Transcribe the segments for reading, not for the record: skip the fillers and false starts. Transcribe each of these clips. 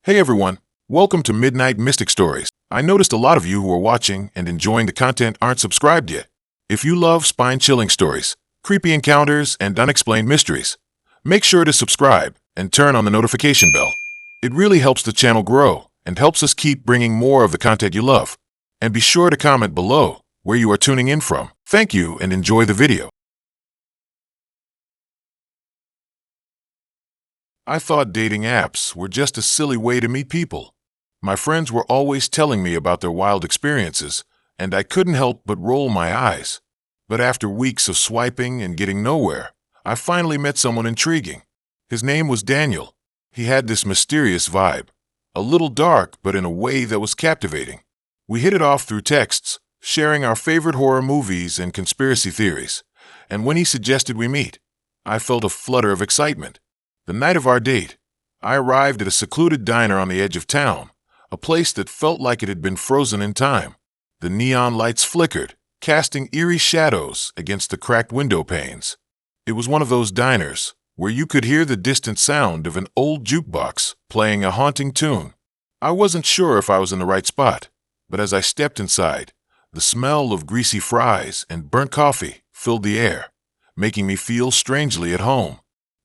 Hey everyone, welcome to Midnight Mystic Stories. I noticed a lot of you who are watching and enjoying the content aren't subscribed yet. If you love spine-chilling stories, creepy encounters, and unexplained mysteries, make sure to subscribe and turn on the notification bell. It really helps the channel grow and helps us keep bringing more of the content you love. And be sure to comment below where you are tuning in from. Thank you and enjoy the video. I thought dating apps were just a silly way to meet people. My friends were always telling me about their wild experiences, and I couldn't help but roll my eyes. But after weeks of swiping and getting nowhere, I finally met someone intriguing. His name was Daniel. He had this mysterious vibe, a little dark but in a way that was captivating. We hit it off through texts, sharing our favorite horror movies and conspiracy theories, and when he suggested we meet, I felt a flutter of excitement. The night of our date, I arrived at a secluded diner on the edge of town, a place that felt like it had been frozen in time. The neon lights flickered, casting eerie shadows against the cracked window panes. It was one of those diners where you could hear the distant sound of an old jukebox playing a haunting tune. I wasn't sure if I was in the right spot, but as I stepped inside, the smell of greasy fries and burnt coffee filled the air, making me feel strangely at home.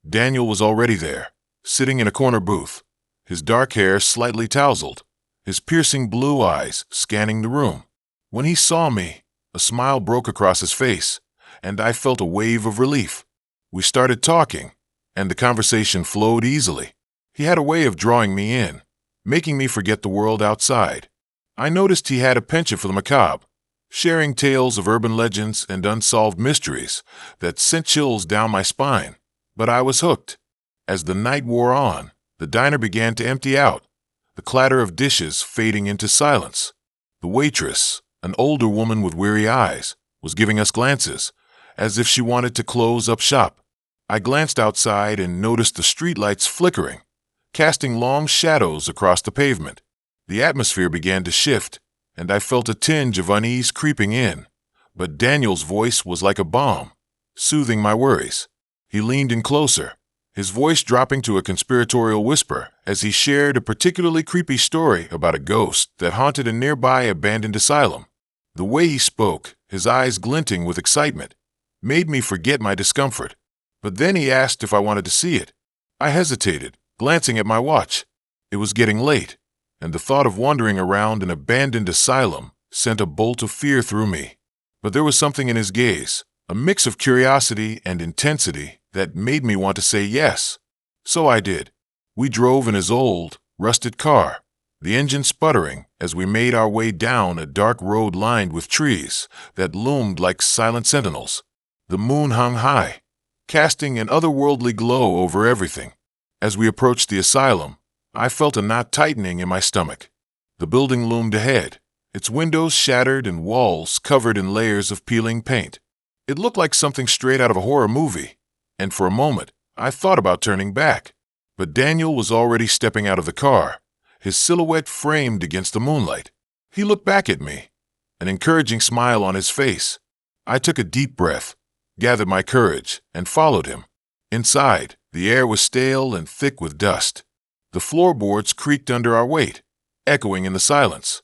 Daniel was already there, sitting in a corner booth, his dark hair slightly tousled, his piercing blue eyes scanning the room. When he saw me, a smile broke across his face, and I felt a wave of relief. We started talking, and the conversation flowed easily. He had a way of drawing me in, making me forget the world outside. I noticed he had a penchant for the macabre, sharing tales of urban legends and unsolved mysteries that sent chills down my spine. But I was hooked. As the night wore on, the diner began to empty out, the clatter of dishes fading into silence. The waitress, an older woman with weary eyes, was giving us glances, as if she wanted to close up shop. I glanced outside and noticed the streetlights flickering, casting long shadows across the pavement. The atmosphere began to shift, and I felt a tinge of unease creeping in. But Daniel's voice was like a balm, soothing my worries. He leaned in closer, his voice dropping to a conspiratorial whisper as he shared a particularly creepy story about a ghost that haunted a nearby abandoned asylum. The way he spoke, his eyes glinting with excitement, made me forget my discomfort. But then he asked if I wanted to see it. I hesitated, glancing at my watch. It was getting late, and the thought of wandering around an abandoned asylum sent a bolt of fear through me. But there was something in his gaze, a mix of curiosity and intensity, that made me want to say yes. So I did. We drove in his old, rusted car, the engine sputtering as we made our way down a dark road lined with trees that loomed like silent sentinels. The moon hung high, casting an otherworldly glow over everything. As we approached the asylum, I felt a knot tightening in my stomach. The building loomed ahead, its windows shattered and walls covered in layers of peeling paint. It looked like something straight out of a horror movie, and for a moment, I thought about turning back. But Daniel was already stepping out of the car, his silhouette framed against the moonlight. He looked back at me, an encouraging smile on his face. I took a deep breath, gathered my courage, and followed him. Inside, the air was stale and thick with dust. The floorboards creaked under our weight, echoing in the silence.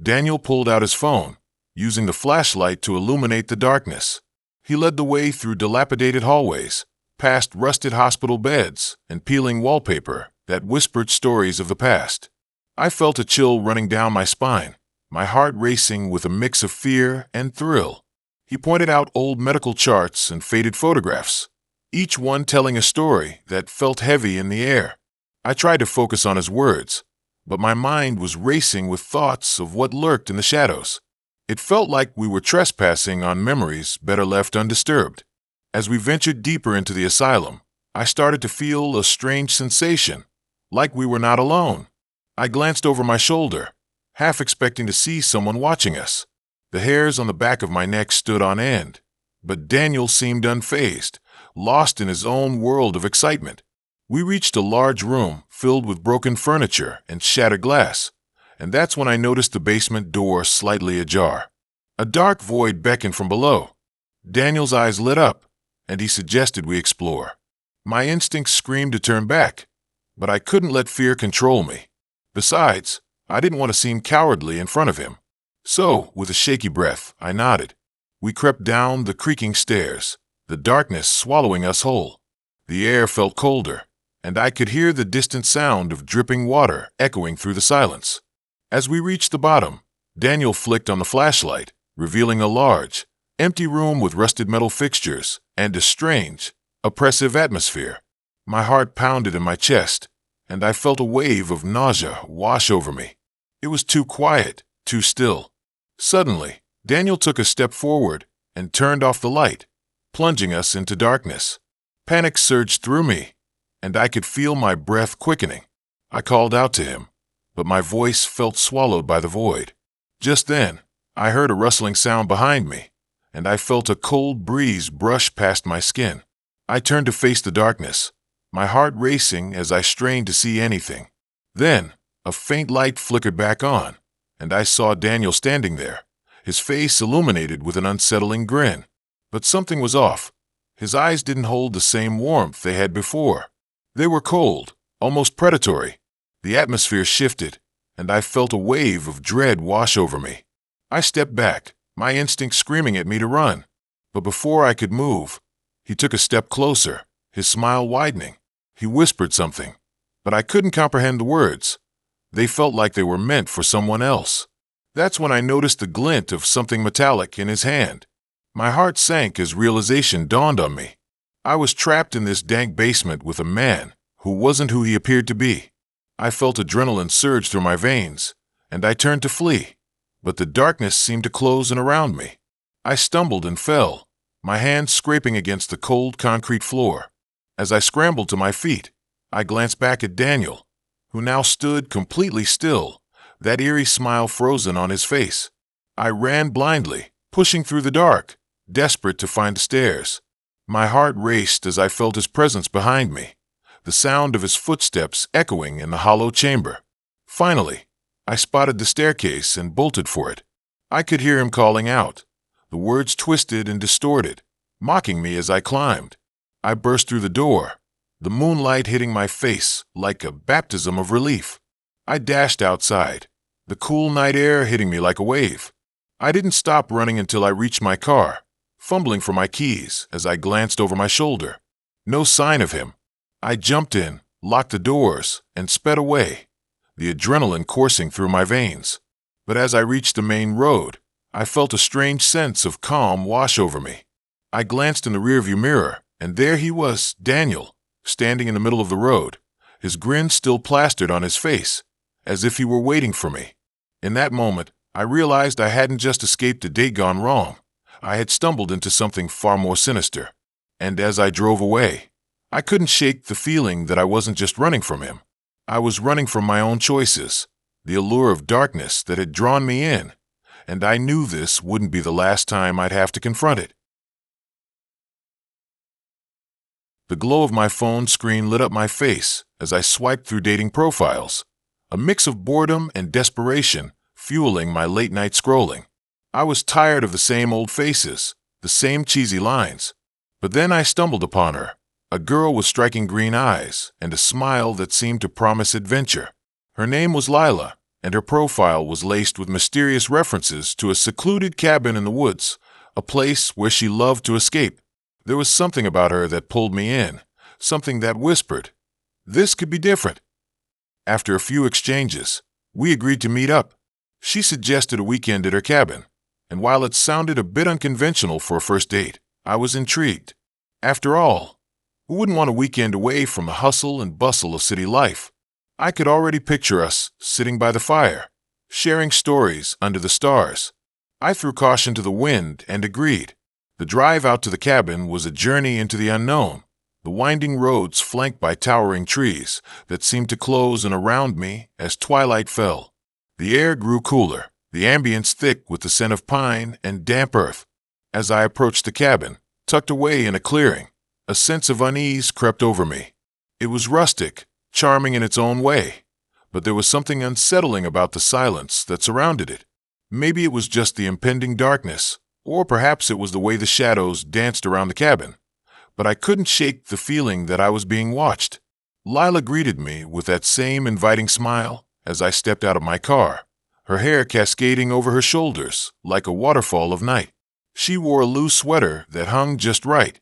Daniel pulled out his phone, using the flashlight to illuminate the darkness. He led the way through dilapidated hallways, past rusted hospital beds and peeling wallpaper that whispered stories of the past. I felt a chill running down my spine, my heart racing with a mix of fear and thrill. He pointed out old medical charts and faded photographs, each one telling a story that felt heavy in the air. I tried to focus on his words, but my mind was racing with thoughts of what lurked in the shadows. It felt like we were trespassing on memories better left undisturbed. As we ventured deeper into the asylum, I started to feel a strange sensation, like we were not alone. I glanced over my shoulder, half expecting to see someone watching us. The hairs on the back of my neck stood on end, but Daniel seemed unfazed, lost in his own world of excitement. We reached a large room filled with broken furniture and shattered glass, and that's when I noticed the basement door slightly ajar. A dark void beckoned from below. Daniel's eyes lit up, and he suggested we explore. My instincts screamed to turn back, but I couldn't let fear control me. Besides, I didn't want to seem cowardly in front of him. So, with a shaky breath, I nodded. We crept down the creaking stairs, the darkness swallowing us whole. The air felt colder, and I could hear the distant sound of dripping water echoing through the silence. As we reached the bottom, Daniel flicked on the flashlight, revealing a large, empty room with rusted metal fixtures and a strange, oppressive atmosphere. My heart pounded in my chest, and I felt a wave of nausea wash over me. It was too quiet, too still. Suddenly, Daniel took a step forward and turned off the light, plunging us into darkness. Panic surged through me, and I could feel my breath quickening. I called out to him, but my voice felt swallowed by the void. Just then, I heard a rustling sound behind me, and I felt a cold breeze brush past my skin. I turned to face the darkness, my heart racing as I strained to see anything. Then, a faint light flickered back on, and I saw Daniel standing there, his face illuminated with an unsettling grin. But something was off. His eyes didn't hold the same warmth they had before. They were cold, almost predatory. The atmosphere shifted, and I felt a wave of dread wash over me. I stepped back, my instinct screaming at me to run. But before I could move, he took a step closer, his smile widening. He whispered something, but I couldn't comprehend the words. They felt like they were meant for someone else. That's when I noticed the glint of something metallic in his hand. My heart sank as realization dawned on me. I was trapped in this dank basement with a man who wasn't who he appeared to be. I felt adrenaline surge through my veins, and I turned to flee, but the darkness seemed to close in around me. I stumbled and fell, my hands scraping against the cold concrete floor. As I scrambled to my feet, I glanced back at Daniel, who now stood completely still, that eerie smile frozen on his face. I ran blindly, pushing through the dark, desperate to find the stairs. My heart raced as I felt his presence behind me, the sound of his footsteps echoing in the hollow chamber. Finally, I spotted the staircase and bolted for it. I could hear him calling out, the words twisted and distorted, mocking me as I climbed. I burst through the door, the moonlight hitting my face like a baptism of relief. I dashed outside, the cool night air hitting me like a wave. I didn't stop running until I reached my car, fumbling for my keys as I glanced over my shoulder. No sign of him. I jumped in, locked the doors, and sped away, the adrenaline coursing through my veins. But as I reached the main road, I felt a strange sense of calm wash over me. I glanced in the rearview mirror, and there he was, Daniel, standing in the middle of the road, his grin still plastered on his face, as if he were waiting for me. In that moment, I realized I hadn't just escaped a date gone wrong. I had stumbled into something far more sinister. And as I drove away, I couldn't shake the feeling that I wasn't just running from him. I was running from my own choices, the allure of darkness that had drawn me in, and I knew this wouldn't be the last time I'd have to confront it. The glow of my phone screen lit up my face as I swiped through dating profiles, a mix of boredom and desperation fueling my late-night scrolling. I was tired of the same old faces, the same cheesy lines. But then I stumbled upon her, a girl with striking green eyes and a smile that seemed to promise adventure. Her name was Lila, and her profile was laced with mysterious references to a secluded cabin in the woods, a place where she loved to escape. There was something about her that pulled me in, something that whispered, "This could be different." After a few exchanges, we agreed to meet up. She suggested a weekend at her cabin, and while it sounded a bit unconventional for a first date, I was intrigued. After all, who wouldn't want a weekend away from the hustle and bustle of city life? I could already picture us sitting by the fire, sharing stories under the stars. I threw caution to the wind and agreed. The drive out to the cabin was a journey into the unknown, the winding roads flanked by towering trees that seemed to close in around me as twilight fell. The air grew cooler, the ambience thick with the scent of pine and damp earth. As I approached the cabin, tucked away in a clearing, a sense of unease crept over me. It was rustic, charming in its own way, but there was something unsettling about the silence that surrounded it. Maybe it was just the impending darkness, or perhaps it was the way the shadows danced around the cabin. But I couldn't shake the feeling that I was being watched. Lila greeted me with that same inviting smile, as I stepped out of my car, her hair cascading over her shoulders like a waterfall of night. She wore a loose sweater that hung just right,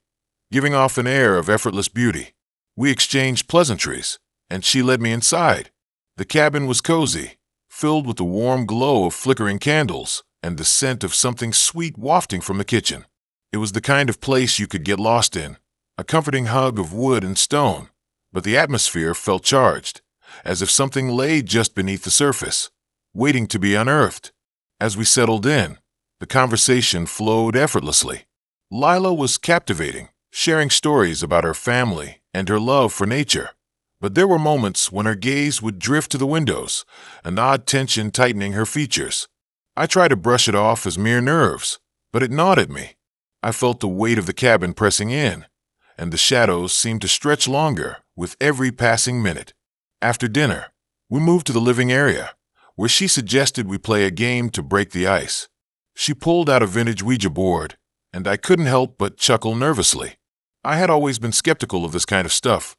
giving off an air of effortless beauty. We exchanged pleasantries, and she led me inside. The cabin was cozy, filled with the warm glow of flickering candles and the scent of something sweet wafting from the kitchen. It was the kind of place you could get lost in, a comforting hug of wood and stone, but the atmosphere felt charged, as if something lay just beneath the surface, waiting to be unearthed. As we settled in, the conversation flowed effortlessly. Lila was captivating, sharing stories about her family and her love for nature. But there were moments when her gaze would drift to the windows, an odd tension tightening her features. I tried to brush it off as mere nerves, but it gnawed at me. I felt the weight of the cabin pressing in, and the shadows seemed to stretch longer with every passing minute. After dinner, we moved to the living area, where she suggested we play a game to break the ice. She pulled out a vintage Ouija board, and I couldn't help but chuckle nervously. I had always been skeptical of this kind of stuff,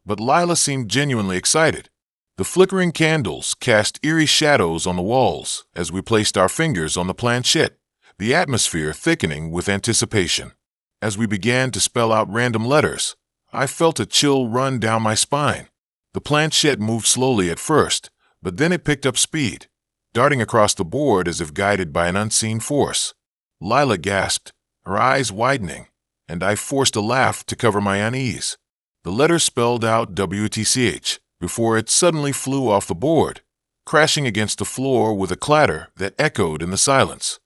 but Lila seemed genuinely excited. The flickering candles cast eerie shadows on the walls as we placed our fingers on the planchette, the atmosphere thickening with anticipation. As we began to spell out random letters, I felt a chill run down my spine. The planchette moved slowly at first, but then it picked up speed, darting across the board as if guided by an unseen force. Lila gasped, her eyes widening, and I forced a laugh to cover my unease. The letter spelled out WTCH before it suddenly flew off the board, crashing against the floor with a clatter that echoed in the silence.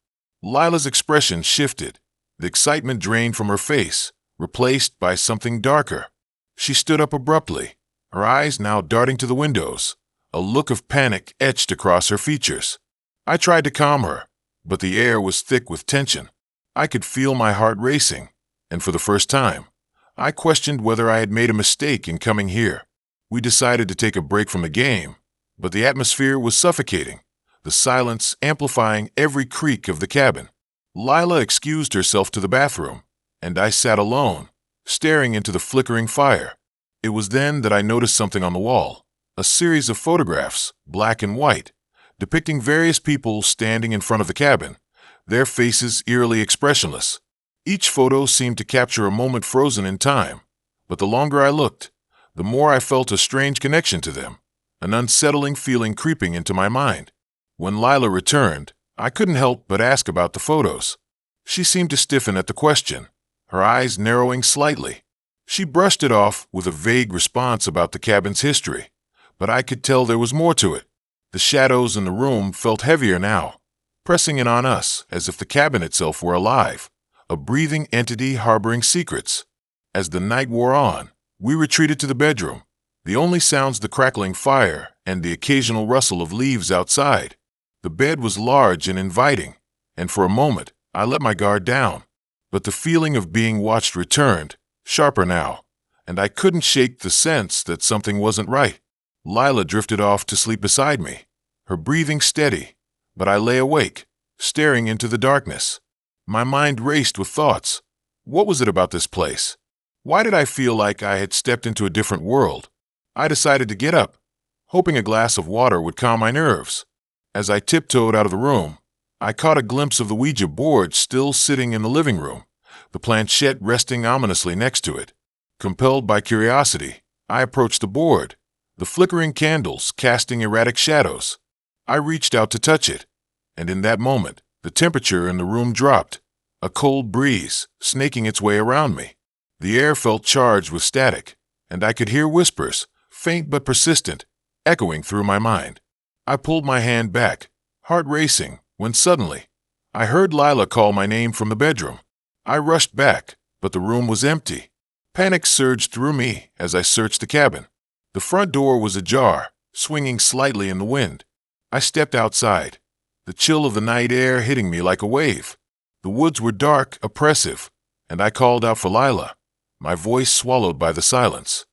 Lila's expression shifted, the excitement drained from her face, replaced by something darker. She stood up abruptly, her eyes now darting to the windows, a look of panic etched across her features. I tried to calm her, but the air was thick with tension. I could feel my heart racing, and for the first time, I questioned whether I had made a mistake in coming here. We decided to take a break from the game, but the atmosphere was suffocating, the silence amplifying every creak of the cabin. Lila excused herself to the bathroom, and I sat alone, staring into the flickering fire. It was then that I noticed something on the wall, a series of photographs, black and white, depicting various people standing in front of the cabin, their faces eerily expressionless. Each photo seemed to capture a moment frozen in time, but the longer I looked, the more I felt a strange connection to them, an unsettling feeling creeping into my mind. When Lila returned, I couldn't help but ask about the photos. She seemed to stiffen at the question, her eyes narrowing slightly. She brushed it off with a vague response about the cabin's history, but I could tell there was more to it. The shadows in the room felt heavier now, pressing in on us as if the cabin itself were alive, a breathing entity harboring secrets. As the night wore on, we retreated to the bedroom, the only sounds the crackling fire and the occasional rustle of leaves outside. The bed was large and inviting, and for a moment I let my guard down. But the feeling of being watched returned, sharper now, and I couldn't shake the sense that something wasn't right. Lila drifted off to sleep beside me, her breathing steady, but I lay awake, staring into the darkness. My mind raced with thoughts. What was it about this place? Why did I feel like I had stepped into a different world? I decided to get up, hoping a glass of water would calm my nerves. As I tiptoed out of the room, I caught a glimpse of the Ouija board still sitting in the living room, the planchette resting ominously next to it. Compelled by curiosity, I approached the board, the flickering candles casting erratic shadows. I reached out to touch it, and in that moment, the temperature in the room dropped, a cold breeze snaking its way around me. The air felt charged with static, and I could hear whispers, faint but persistent, echoing through my mind. I pulled my hand back, heart racing, when suddenly, I heard Lila call my name from the bedroom. I rushed back, but the room was empty. Panic surged through me as I searched the cabin. The front door was ajar, swinging slightly in the wind. I stepped outside, the chill of the night air hitting me like a wave. The woods were dark, oppressive, and I called out for Lila, my voice swallowed by the silence.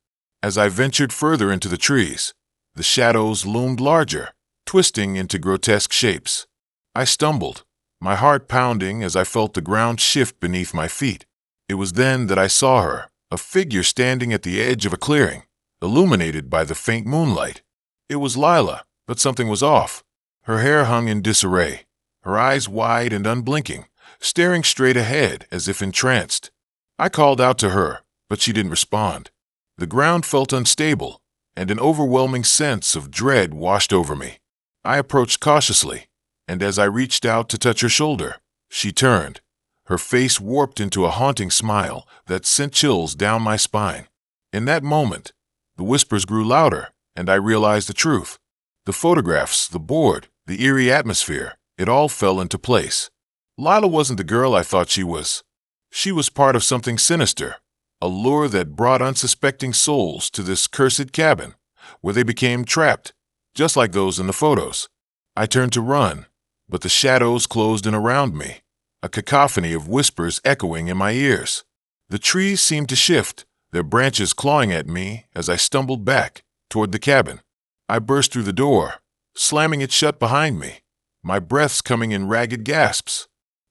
As I ventured further into the trees, the shadows loomed larger, twisting into grotesque shapes. I stumbled, my heart pounding as I felt the ground shift beneath my feet. It was then that I saw her, a figure standing at the edge of a clearing, illuminated by the faint moonlight. It was Lila, But something was off. Her hair hung in disarray, her eyes wide and unblinking, staring straight ahead as if entranced. I called out to her, but she didn't respond. The ground felt unstable, and an overwhelming sense of dread washed over me. I approached cautiously, and as I reached out to touch her shoulder, she turned. Her face warped into a haunting smile that sent chills down my spine. In that moment, the whispers grew louder, and I realized the truth. The photographs, the board, the eerie atmosphere, it all fell into place. Lila wasn't the girl I thought she was. She was part of something sinister, a lure that brought unsuspecting souls to this cursed cabin, where they became trapped, just like those in the photos. I turned to run, but the shadows closed in around me, a cacophony of whispers echoing in my ears. The trees seemed to shift, their branches clawing at me as I stumbled back toward the cabin. I burst through the door, slamming it shut behind me, my breaths coming in ragged gasps.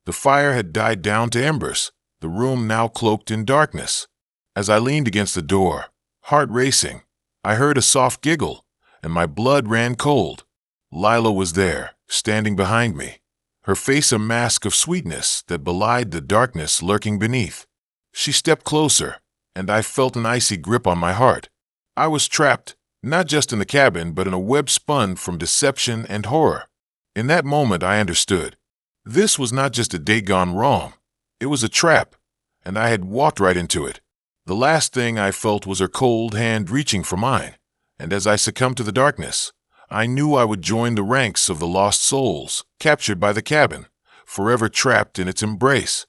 The fire had died down to embers, the room now cloaked in darkness. As I leaned against the door, heart racing, I heard a soft giggle, and my blood ran cold. Lila was there, standing behind me, her face a mask of sweetness that belied the darkness lurking beneath. She stepped closer, and I felt an icy grip on my heart. I was trapped, not just in the cabin, but in a web spun from deception and horror. In that moment, I understood. This was not just a date gone wrong. It was a trap, and I had walked right into it. The last thing I felt was her cold hand reaching for mine, and as I succumbed to the darkness, I knew I would join the ranks of the lost souls captured by the cabin, forever trapped in its embrace.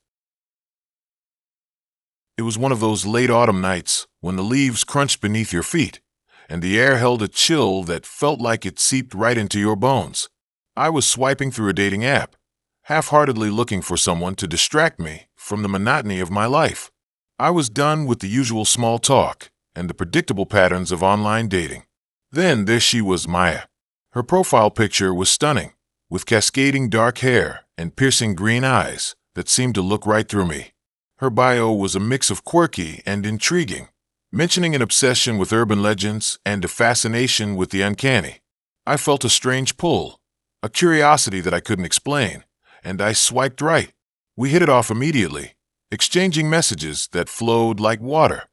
It was one of those late autumn nights when the leaves crunched beneath your feet, and the air held a chill that felt like it seeped right into your bones. I was swiping through a dating app, half-heartedly looking for someone to distract me from the monotony of my life. I was done with the usual small talk and the predictable patterns of online dating. Then there she was, Maya. Her profile picture was stunning, with cascading dark hair and piercing green eyes that seemed to look right through me. Her bio was a mix of quirky and intriguing, mentioning an obsession with urban legends and a fascination with the uncanny. I felt a strange pull, a curiosity that I couldn't explain, and I swiped right. We hit it off immediately, exchanging messages that flowed like water.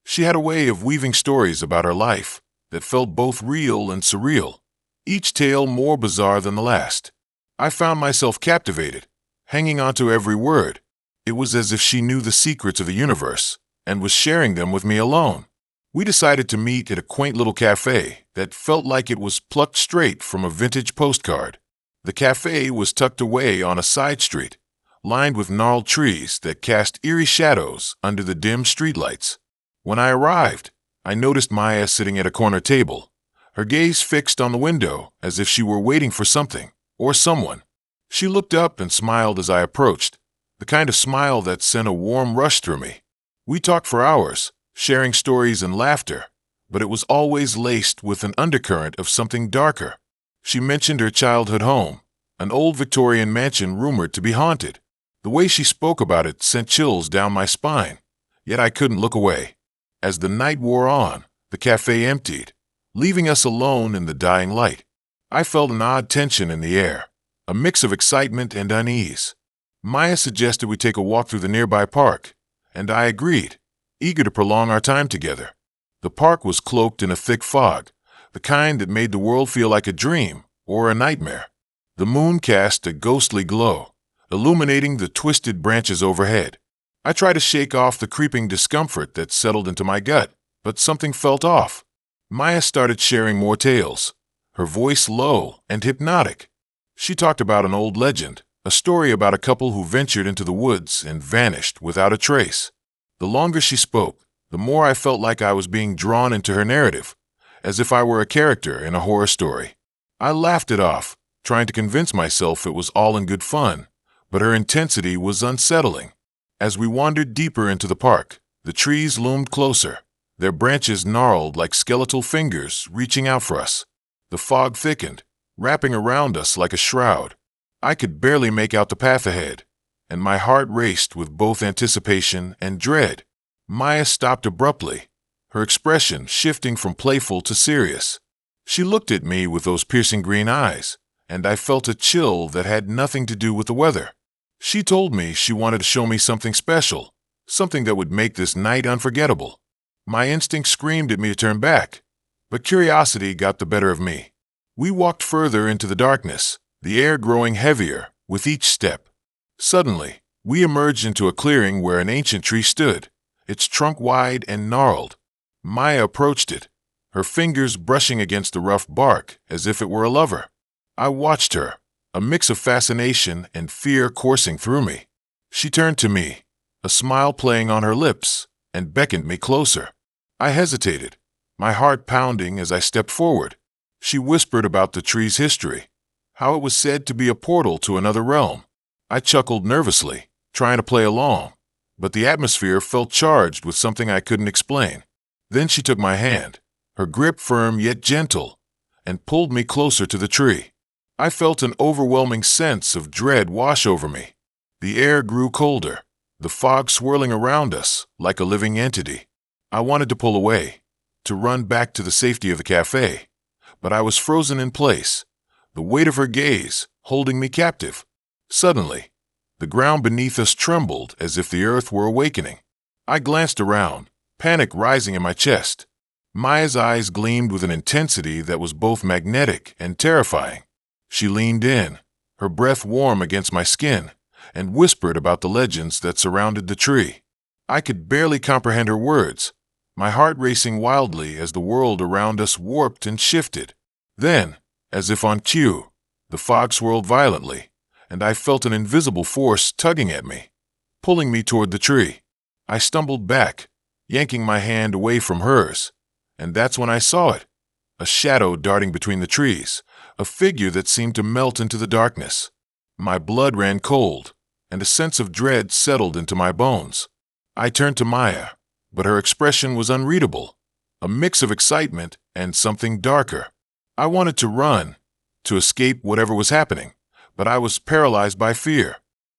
She had a way of weaving stories about her life that felt both real and surreal, each tale more bizarre than the last. I found myself captivated, hanging onto every word. It was as if she knew the secrets of the universe and was sharing them with me alone. We decided to meet at a quaint little cafe that felt like it was plucked straight from a vintage postcard. The cafe was tucked away on a side street, lined with gnarled trees that cast eerie shadows under the dim streetlights. When I arrived, I noticed Maya sitting at a corner table, her gaze fixed on the window as if she were waiting for something or someone. She looked up and smiled as I approached, the kind of smile that sent a warm rush through me. We talked for hours, sharing stories and laughter, but it was always laced with an undercurrent of something darker. She mentioned her childhood home, an old Victorian mansion rumored to be haunted. The way she spoke about it sent chills down my spine, yet I couldn't look away. As the night wore on, the cafe emptied, leaving us alone in the dying light. I felt an odd tension in the air, a mix of excitement and unease. Maya suggested we take a walk through the nearby park, and I agreed, eager to prolong our time together. The park was cloaked in a thick fog, the kind that made the world feel like a dream or a nightmare. The moon cast a ghostly glow, illuminating the twisted branches overhead. I tried to shake off the creeping discomfort that settled into my gut, but something felt off. Maya started sharing more tales, her voice low and hypnotic. She talked about an old legend, a story about a couple who ventured into the woods and vanished without a trace. The longer she spoke, the more I felt like I was being drawn into her narrative, as if I were a character in a horror story. I laughed it off, trying to convince myself it was all in good fun, but her intensity was unsettling. As we wandered deeper into the park, the trees loomed closer, their branches gnarled like skeletal fingers reaching out for us. The fog thickened, wrapping around us like a shroud. I could barely make out the path ahead, and my heart raced with both anticipation and dread. Maya stopped abruptly, her expression shifting from playful to serious. She looked at me with those piercing green eyes, and I felt a chill that had nothing to do with the weather. She told me she wanted to show me something special, something that would make this night unforgettable. My instinct screamed at me to turn back, but curiosity got the better of me. We walked further into the darkness, the air growing heavier with each step. Suddenly, we emerged into a clearing where an ancient tree stood, its trunk wide and gnarled. Maya approached it, her fingers brushing against the rough bark as if it were a lover. I watched her, a mix of fascination and fear coursing through me. She turned to me, a smile playing on her lips, and beckoned me closer. I hesitated, my heart pounding as I stepped forward. She whispered about the tree's history, how it was said to be a portal to another realm. I chuckled nervously, trying to play along, but the atmosphere felt charged with something I couldn't explain. Then she took my hand, her grip firm yet gentle, and pulled me closer to the tree. I felt an overwhelming sense of dread wash over me. The air grew colder, the fog swirling around us like a living entity. I wanted to pull away, to run back to the safety of the cafe, but I was frozen in place, the weight of her gaze holding me captive. Suddenly, the ground beneath us trembled as if the earth were awakening. I glanced around, panic rising in my chest. Maya's eyes gleamed with an intensity that was both magnetic and terrifying. She leaned in, her breath warm against my skin, and whispered about the legends that surrounded the tree. I could barely comprehend her words, my heart racing wildly as the world around us warped and shifted. Then, as if on cue, the fog swirled violently, and I felt an invisible force tugging at me, pulling me toward the tree. I stumbled back, yanking my hand away from hers, and that's when I saw it, a shadow darting between the trees, a figure that seemed to melt into the darkness. My blood ran cold, and a sense of dread settled into my bones. I turned to Maya, but her expression was unreadable, a mix of excitement and something darker. I wanted to run, to escape whatever was happening, but I was paralyzed by fear.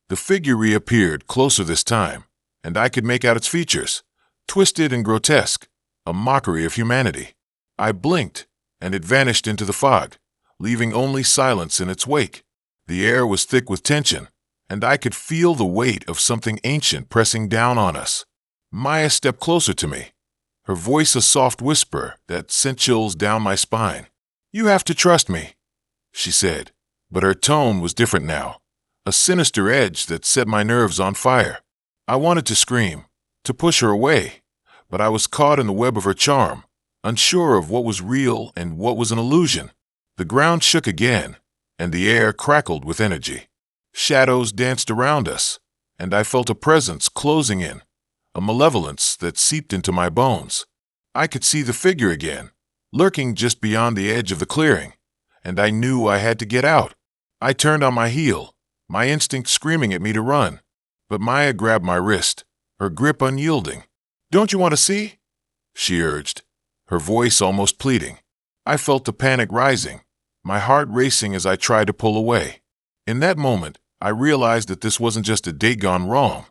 The figure reappeared closer this time, and I could make out its features, twisted and grotesque, a mockery of humanity. I blinked, and it vanished into the fog, leaving only silence in its wake. The air was thick with tension, and I could feel the weight of something ancient pressing down on us. Maya stepped closer to me, her voice a soft whisper that sent chills down my spine. "You have to trust me," she said, but her tone was different now, a sinister edge that set my nerves on fire. I wanted to scream, to push her away, but I was caught in the web of her charm, unsure of what was real and what was an illusion. The ground shook again, and the air crackled with energy. Shadows danced around us, and I felt a presence closing in, a malevolence that seeped into my bones. I could see the figure again, lurking just beyond the edge of the clearing, and I knew I had to get out. I turned on my heel, my instinct screaming at me to run, but Maya grabbed my wrist, her grip unyielding. "Don't you want to see?" she urged, her voice almost pleading. I felt the panic rising, my heart racing as I tried to pull away. In that moment, I realized that this wasn't just a date gone wrong.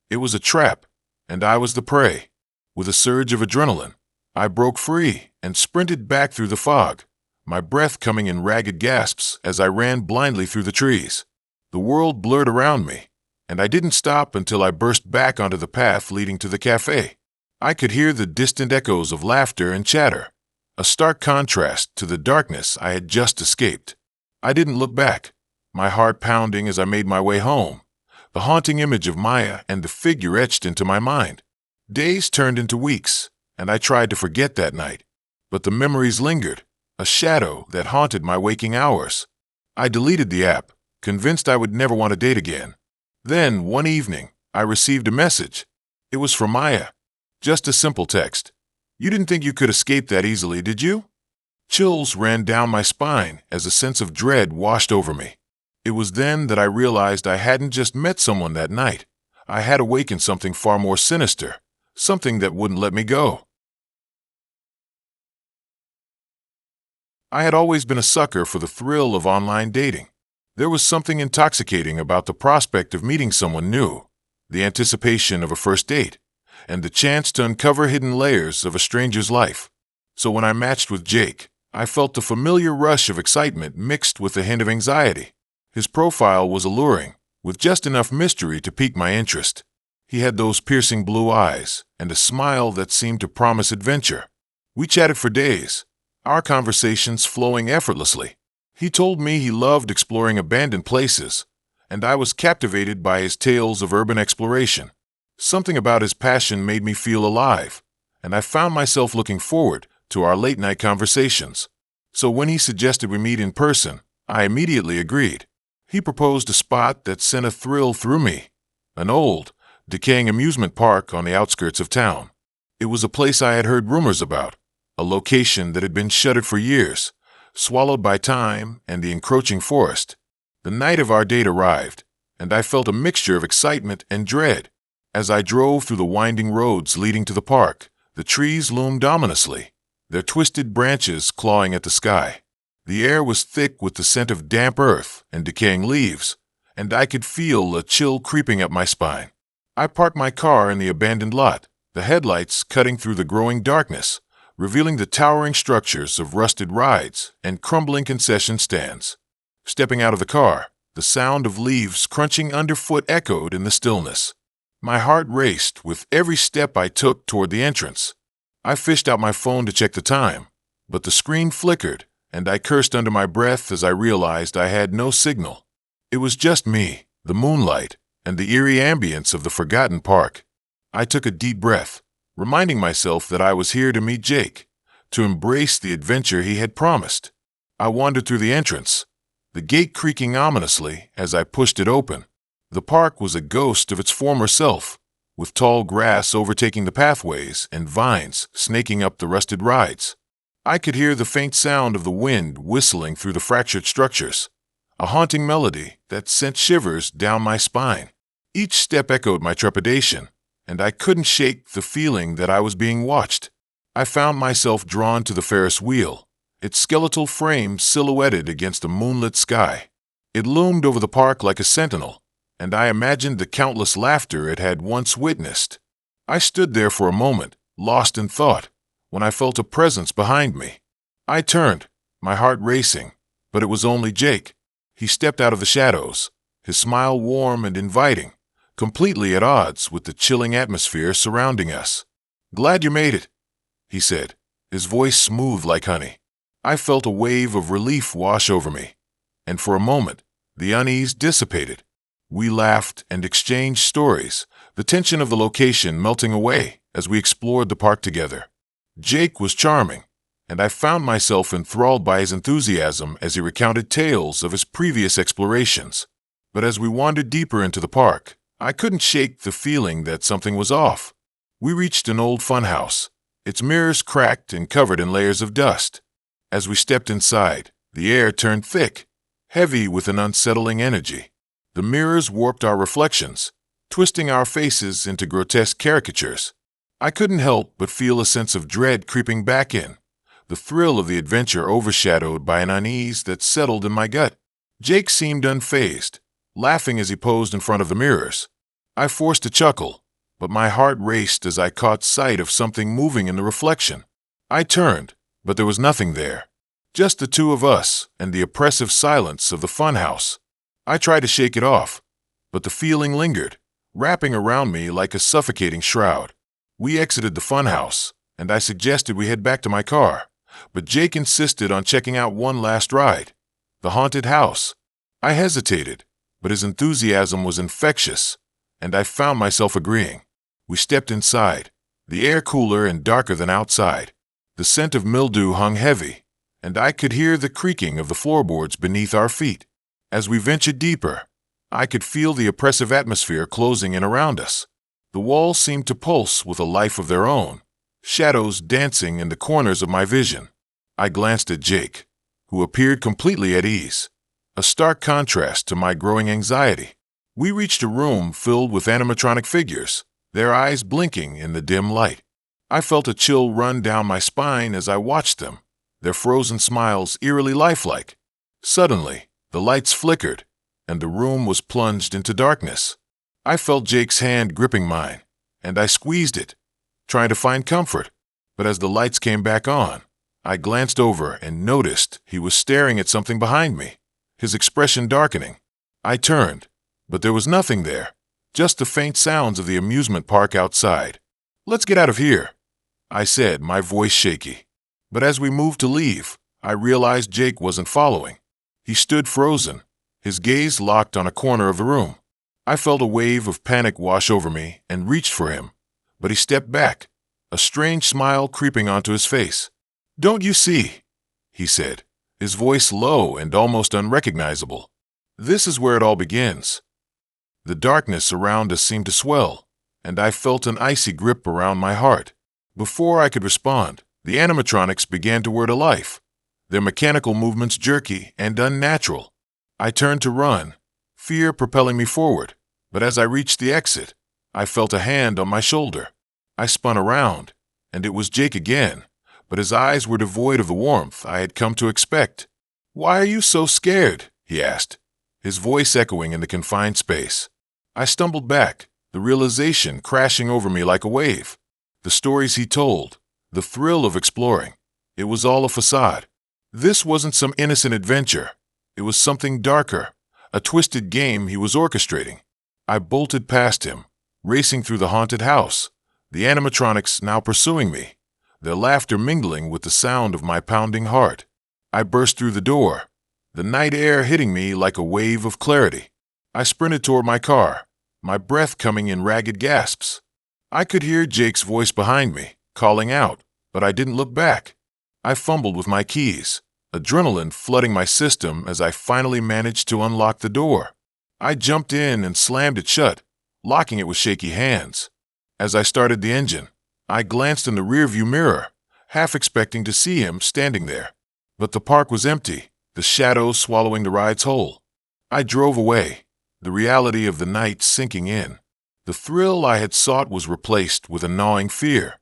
It was a trap, and I was the prey. With a surge of adrenaline, I broke free and sprinted back through the fog, my breath coming in ragged gasps as I ran blindly through the trees. The world blurred around me, and I didn't stop until I burst back onto the path leading to the cafe. I could hear the distant echoes of laughter and chatter, a stark contrast to the darkness I had just escaped. I didn't look back, my heart pounding as I made my way home, the haunting image of Maya and the figure etched into my mind. Days turned into weeks, and I tried to forget that night, but the memories lingered, a shadow that haunted my waking hours. I deleted the app, convinced I would never want to date again. Then, one evening, I received a message. It was from Maya. Just a simple text. "You didn't think you could escape that easily, did you?" Chills ran down my spine as a sense of dread washed over me. It was then that I realized I hadn't just met someone that night. I had awakened something far more sinister, something that wouldn't let me go. I had always been a sucker for the thrill of online dating. There was something intoxicating about the prospect of meeting someone new, the anticipation of a first date, and the chance to uncover hidden layers of a stranger's life. So when I matched with Jake, I felt the familiar rush of excitement mixed with a hint of anxiety. His profile was alluring, with just enough mystery to pique my interest. He had those piercing blue eyes and a smile that seemed to promise adventure. We chatted for days, our conversations flowing effortlessly. He told me he loved exploring abandoned places, and I was captivated by his tales of urban exploration. Something about his passion made me feel alive, and I found myself looking forward to our late-night conversations. So when he suggested we meet in person, I immediately agreed. He proposed a spot that sent a thrill through me, an old, decaying amusement park on the outskirts of town. It was a place I had heard rumors about, a location that had been shuttered for years, swallowed by time and the encroaching forest. The night of our date arrived, and I felt a mixture of excitement and dread. As I drove through the winding roads leading to the park, the trees loomed ominously, their twisted branches clawing at the sky. The air was thick with the scent of damp earth and decaying leaves, and I could feel a chill creeping up my spine. I parked my car in the abandoned lot, the headlights cutting through the growing darkness, revealing the towering structures of rusted rides and crumbling concession stands. Stepping out of the car, the sound of leaves crunching underfoot echoed in the stillness. My heart raced with every step I took toward the entrance. I fished out my phone to check the time, but the screen flickered, and I cursed under my breath as I realized I had no signal. It was just me, the moonlight, and the eerie ambience of the forgotten park. I took a deep breath, reminding myself that I was here to meet Jake, to embrace the adventure he had promised. I wandered through the entrance, the gate creaking ominously as I pushed it open. The park was a ghost of its former self, with tall grass overtaking the pathways and vines snaking up the rusted rides. I could hear the faint sound of the wind whistling through the fractured structures, a haunting melody that sent shivers down my spine. Each step echoed my trepidation, and I couldn't shake the feeling that I was being watched. I found myself drawn to the Ferris wheel, its skeletal frame silhouetted against a moonlit sky. It loomed over the park like a sentinel, and I imagined the countless laughter it had once witnessed. I stood there for a moment, lost in thought, when I felt a presence behind me. I turned, my heart racing, but it was only Jake. He stepped out of the shadows, his smile warm and inviting, completely at odds with the chilling atmosphere surrounding us. "Glad you made it," he said, his voice smooth like honey. I felt a wave of relief wash over me, and for a moment, the unease dissipated. We laughed and exchanged stories, the tension of the location melting away as we explored the park together. Jake was charming, and I found myself enthralled by his enthusiasm as he recounted tales of his previous explorations. But as we wandered deeper into the park, I couldn't shake the feeling that something was off. We reached an old funhouse, its mirrors cracked and covered in layers of dust. As we stepped inside, the air turned thick, heavy with an unsettling energy. The mirrors warped our reflections, twisting our faces into grotesque caricatures. I couldn't help but feel a sense of dread creeping back in, the thrill of the adventure overshadowed by an unease that settled in my gut. Jake seemed unfazed, laughing as he posed in front of the mirrors. I forced a chuckle, but my heart raced as I caught sight of something moving in the reflection. I turned, but there was nothing there, just the two of us and the oppressive silence of the funhouse. I tried to shake it off, but the feeling lingered, wrapping around me like a suffocating shroud. We exited the funhouse, and I suggested we head back to my car, but Jake insisted on checking out one last ride, the haunted house. I hesitated, but his enthusiasm was infectious, and I found myself agreeing. We stepped inside, the air cooler and darker than outside. The scent of mildew hung heavy, and I could hear the creaking of the floorboards beneath our feet. As we ventured deeper, I could feel the oppressive atmosphere closing in around us. The walls seemed to pulse with a life of their own, shadows dancing in the corners of my vision. I glanced at Jake, who appeared completely at ease, a stark contrast to my growing anxiety. We reached a room filled with animatronic figures, their eyes blinking in the dim light. I felt a chill run down my spine as I watched them, their frozen smiles eerily lifelike. Suddenly, the lights flickered, and the room was plunged into darkness. I felt Jake's hand gripping mine, and I squeezed it, trying to find comfort. But as the lights came back on, I glanced over and noticed he was staring at something behind me, his expression darkening. I turned, but there was nothing there, just the faint sounds of the amusement park outside. "Let's get out of here," I said, my voice shaky. But as we moved to leave, I realized Jake wasn't following. He stood frozen, his gaze locked on a corner of the room. I felt a wave of panic wash over me and reached for him, but he stepped back, a strange smile creeping onto his face. "Don't you see?" he said, his voice low and almost unrecognizable. "This is where it all begins." The darkness around us seemed to swell, and I felt an icy grip around my heart. Before I could respond, the animatronics began to whir to life, their mechanical movements jerky and unnatural. I turned to run, fear propelling me forward, but as I reached the exit, I felt a hand on my shoulder. I spun around, and it was Jake again, but his eyes were devoid of the warmth I had come to expect. "Why are you so scared?" he asked, his voice echoing in the confined space. I stumbled back, the realization crashing over me like a wave. The stories he told, the thrill of exploring, it was all a facade. This wasn't some innocent adventure. It was something darker, a twisted game he was orchestrating. I bolted past him, racing through the haunted house, the animatronics now pursuing me, their laughter mingling with the sound of my pounding heart. I burst through the door, the night air hitting me like a wave of clarity. I sprinted toward my car, my breath coming in ragged gasps. I could hear Jake's voice behind me, calling out, but I didn't look back. I fumbled with my keys, adrenaline flooding my system as I finally managed to unlock the door. I jumped in and slammed it shut, locking it with shaky hands. As I started the engine, I glanced in the rearview mirror, half expecting to see him standing there. But the park was empty, the shadows swallowing the rides whole. I drove away, the reality of the night sinking in. The thrill I had sought was replaced with a gnawing fear.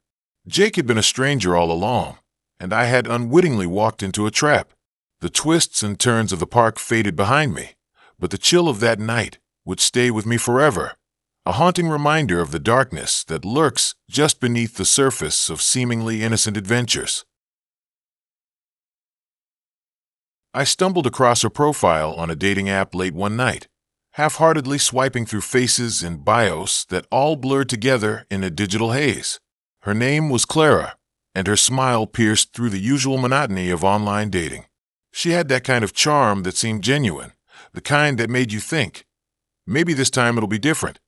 Jake had been a stranger all along, and I had unwittingly walked into a trap. The twists and turns of the park faded behind me, but the chill of that night would stay with me forever, a haunting reminder of the darkness that lurks just beneath the surface of seemingly innocent adventures. I stumbled across her profile on a dating app late one night, half-heartedly swiping through faces and bios that all blurred together in a digital haze. Her name was Clara, and her smile pierced through the usual monotony of online dating. She had that kind of charm that seemed genuine, the kind that made you think, maybe this time it'll be different.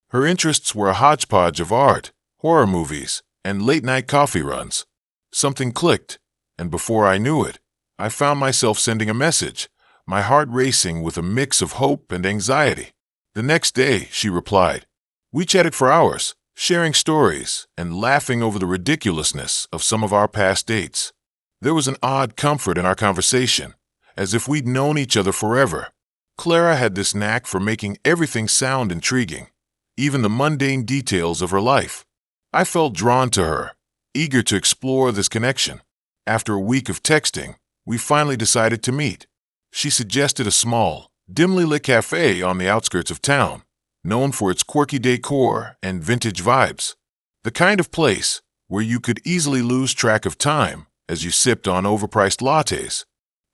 Her interests were a hodgepodge of art, horror movies, and late-night coffee runs. Something clicked, and before I knew it, I found myself sending a message, my heart racing with a mix of hope and anxiety. The next day, she replied. We chatted for hours, sharing stories and laughing over the ridiculousness of some of our past dates. There was an odd comfort in our conversation, as if we'd known each other forever. Clara had this knack for making everything sound intriguing, even the mundane details of her life. I felt drawn to her, eager to explore this connection. After a week of texting, we finally decided to meet. She suggested a small, dimly lit cafe on the outskirts of town, known for its quirky decor and vintage vibes. The kind of place where you could easily lose track of time as you sipped on overpriced lattes.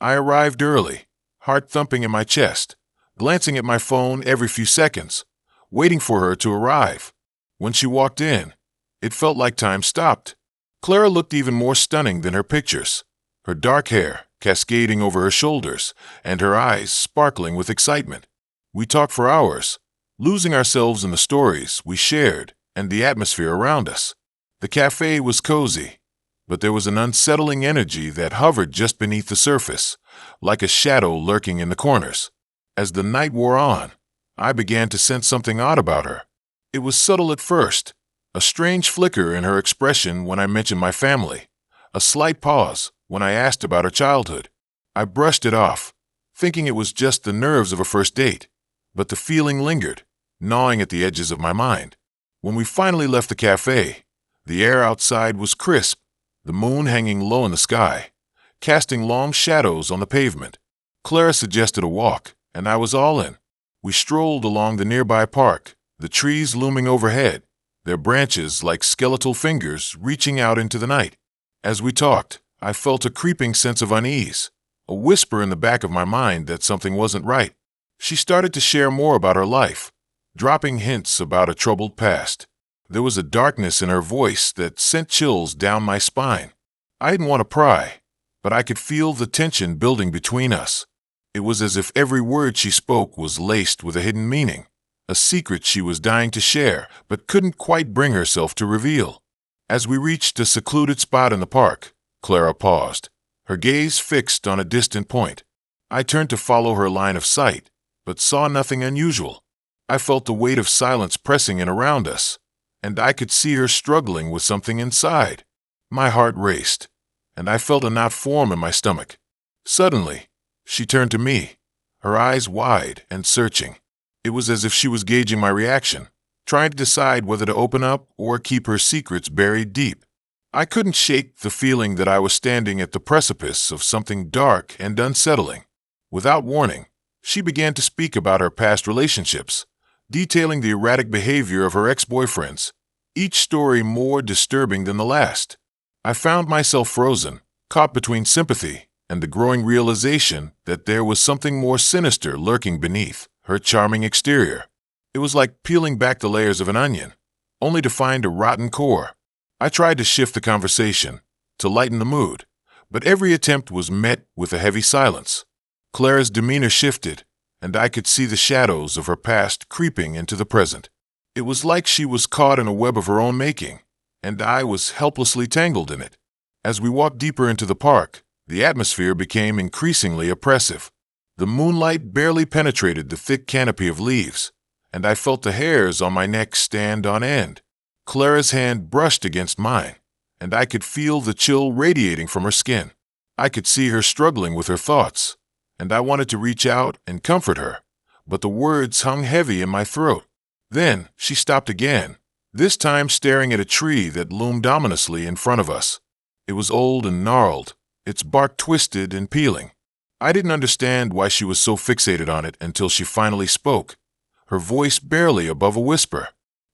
I arrived early, heart thumping in my chest, glancing at my phone every few seconds, waiting for her to arrive. When she walked in, it felt like time stopped. Clara looked even more stunning than her pictures, her dark hair cascading over her shoulders and her eyes sparkling with excitement. We talked for hours, losing ourselves in the stories we shared and the atmosphere around us. The cafe was cozy, but there was an unsettling energy that hovered just beneath the surface, like a shadow lurking in the corners. As the night wore on, I began to sense something odd about her. It was subtle at first, a strange flicker in her expression when I mentioned my family, a slight pause when I asked about her childhood. I brushed it off, thinking it was just the nerves of a first date, but the feeling lingered, gnawing at the edges of my mind. When we finally left the cafe, the air outside was crisp, the moon hanging low in the sky, casting long shadows on the pavement. Clara suggested a walk, and I was all in. We strolled along the nearby park, the trees looming overhead, their branches like skeletal fingers reaching out into the night. As we talked, I felt a creeping sense of unease, a whisper in the back of my mind that something wasn't right. She started to share more about her life, dropping hints about a troubled past. There was a darkness in her voice that sent chills down my spine. I didn't want to pry, but I could feel the tension building between us. It was as if every word she spoke was laced with a hidden meaning, a secret she was dying to share but couldn't quite bring herself to reveal. As we reached a secluded spot in the park, Clara paused, her gaze fixed on a distant point. I turned to follow her line of sight, but saw nothing unusual. I felt the weight of silence pressing in around us, and I could see her struggling with something inside. My heart raced, and I felt a knot form in my stomach. Suddenly, she turned to me, her eyes wide and searching. It was as if she was gauging my reaction, trying to decide whether to open up or keep her secrets buried deep. I couldn't shake the feeling that I was standing at the precipice of something dark and unsettling. Without warning, she began to speak about her past relationships, detailing the erratic behavior of her ex-boyfriends, each story more disturbing than the last. I found myself frozen, caught between sympathy and the growing realization that there was something more sinister lurking beneath her charming exterior. It was like peeling back the layers of an onion, only to find a rotten core. I tried to shift the conversation, to lighten the mood, but every attempt was met with a heavy silence. Clara's demeanor shifted, and I could see the shadows of her past creeping into the present. It was like she was caught in a web of her own making, and I was helplessly tangled in it. As we walked deeper into the park, the atmosphere became increasingly oppressive. The moonlight barely penetrated the thick canopy of leaves, and I felt the hairs on my neck stand on end. Clara's hand brushed against mine, and I could feel the chill radiating from her skin. I could see her struggling with her thoughts, and I wanted to reach out and comfort her, but the words hung heavy in my throat. Then she stopped again, this time staring at a tree that loomed ominously in front of us. It was old and gnarled, its bark twisted and peeling. I didn't understand why she was so fixated on it until she finally spoke, her voice barely above a whisper.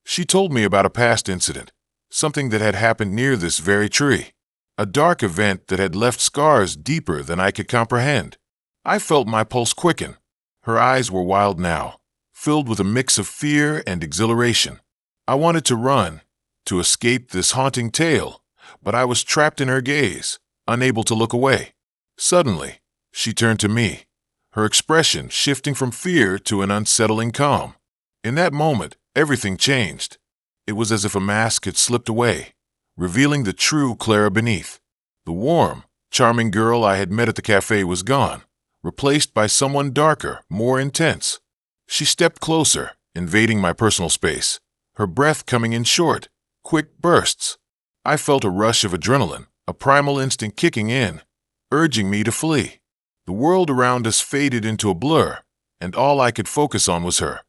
She told me about a past incident, something that had happened near this very tree, a dark event that had left scars deeper than I could comprehend. I felt my pulse quicken. Her eyes were wild now, filled with a mix of fear and exhilaration. I wanted to run, to escape this haunting tale, but I was trapped in her gaze, unable to look away. Suddenly, she turned to me, her expression shifting from fear to an unsettling calm. In that moment, everything changed. It was as if a mask had slipped away, revealing the true Clara beneath. The warm, charming girl I had met at the cafe was gone, replaced by someone darker, more intense. She stepped closer, invading my personal space, her breath coming in short, quick bursts. I felt a rush of adrenaline, a primal instinct kicking in, urging me to flee. The world around us faded into a blur, and all I could focus on was her.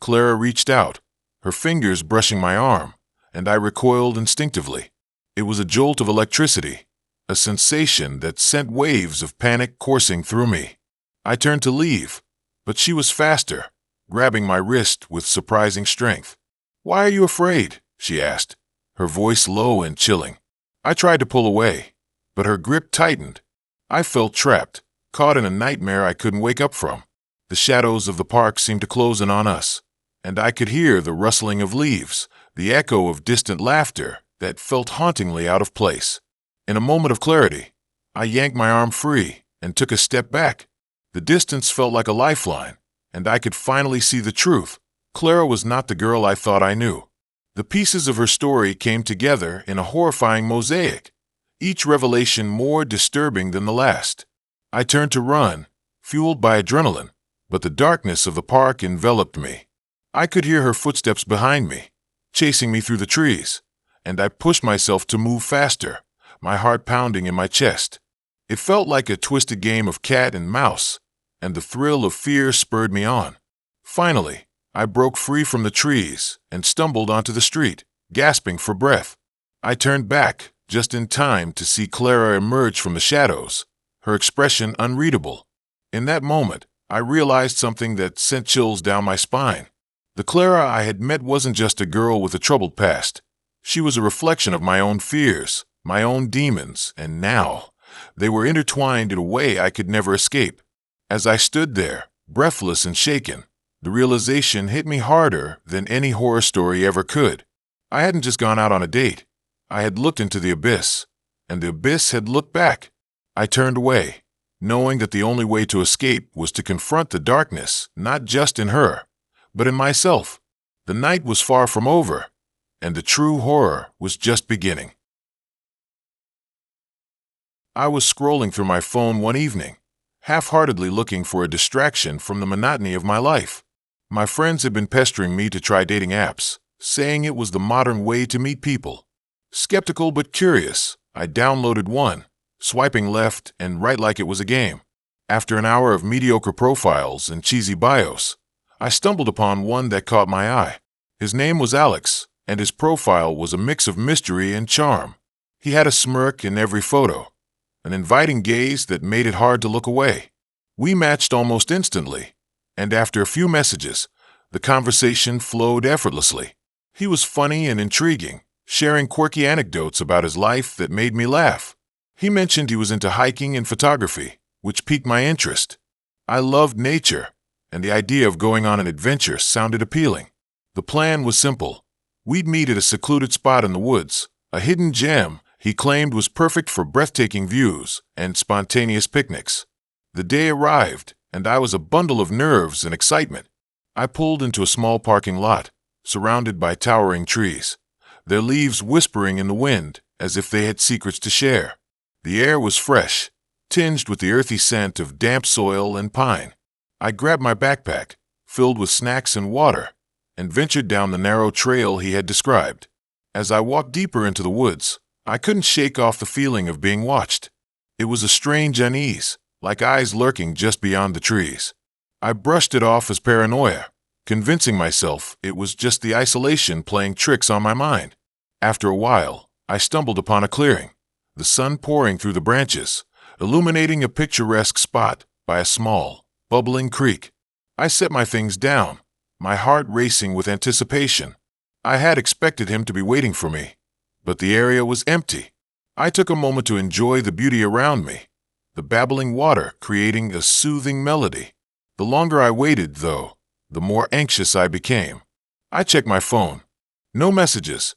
Clara reached out, her fingers brushing my arm, and I recoiled instinctively. It was a jolt of electricity, a sensation that sent waves of panic coursing through me. I turned to leave, but she was faster, grabbing my wrist with surprising strength. "Why are you afraid?" she asked, her voice low and chilling. I tried to pull away, but her grip tightened. I felt trapped, caught in a nightmare I couldn't wake up from. The shadows of the park seemed to close in on us, and I could hear the rustling of leaves, the echo of distant laughter that felt hauntingly out of place. In a moment of clarity, I yanked my arm free and took a step back. The distance felt like a lifeline, and I could finally see the truth. Clara was not the girl I thought I knew. The pieces of her story came together in a horrifying mosaic, each revelation more disturbing than the last. I turned to run, fueled by adrenaline, but the darkness of the park enveloped me. I could hear her footsteps behind me, chasing me through the trees, and I pushed myself to move faster, my heart pounding in my chest. It felt like a twisted game of cat and mouse, and the thrill of fear spurred me on. Finally, I broke free from the trees and stumbled onto the street, gasping for breath. I turned back just in time to see Clara emerge from the shadows, her expression unreadable. In that moment, I realized something that sent chills down my spine. The Clara I had met wasn't just a girl with a troubled past. She was a reflection of my own fears, my own demons, and now, They were intertwined in a way I could never escape. As I stood there, breathless and shaken, the realization hit me harder than any horror story ever could. I hadn't just gone out on a date. I had looked into the abyss, and the abyss had looked back. I turned away, knowing that the only way to escape was to confront the darkness, not just in her, but in myself. The night was far from over, and the true horror was just beginning. I was scrolling through my phone one evening, half-heartedly looking for a distraction from the monotony of my life. My friends had been pestering me to try dating apps, saying it was the modern way to meet people. Skeptical but curious, I downloaded one, swiping left and right like it was a game. After an hour of mediocre profiles and cheesy bios, I stumbled upon one that caught my eye. His name was Alex, and his profile was a mix of mystery and charm. He had a smirk in every photo, an inviting gaze that made it hard to look away. We matched almost instantly, and after a few messages, the conversation flowed effortlessly. He was funny and intriguing, sharing quirky anecdotes about his life that made me laugh. He mentioned he was into hiking and photography, which piqued my interest. I loved nature, and the idea of going on an adventure sounded appealing. The plan was simple. We'd meet at a secluded spot in the woods, a hidden gem he claimed was perfect for breathtaking views and spontaneous picnics. The day arrived, and I was a bundle of nerves and excitement. I pulled into a small parking lot, surrounded by towering trees, their leaves whispering in the wind as if they had secrets to share. The air was fresh, tinged with the earthy scent of damp soil and pine. I grabbed my backpack, filled with snacks and water, and ventured down the narrow trail he had described. As I walked deeper into the woods, I couldn't shake off the feeling of being watched. It was a strange unease, like eyes lurking just beyond the trees. I brushed it off as paranoia, convincing myself it was just the isolation playing tricks on my mind. After a while, I stumbled upon a clearing, the sun pouring through the branches, illuminating a picturesque spot by a small, bubbling creek. I set my things down, my heart racing with anticipation. I had expected him to be waiting for me, but the area was empty. I took a moment to enjoy the beauty around me, the babbling water creating a soothing melody. The longer I waited, though, the more anxious I became. I checked my phone. No messages.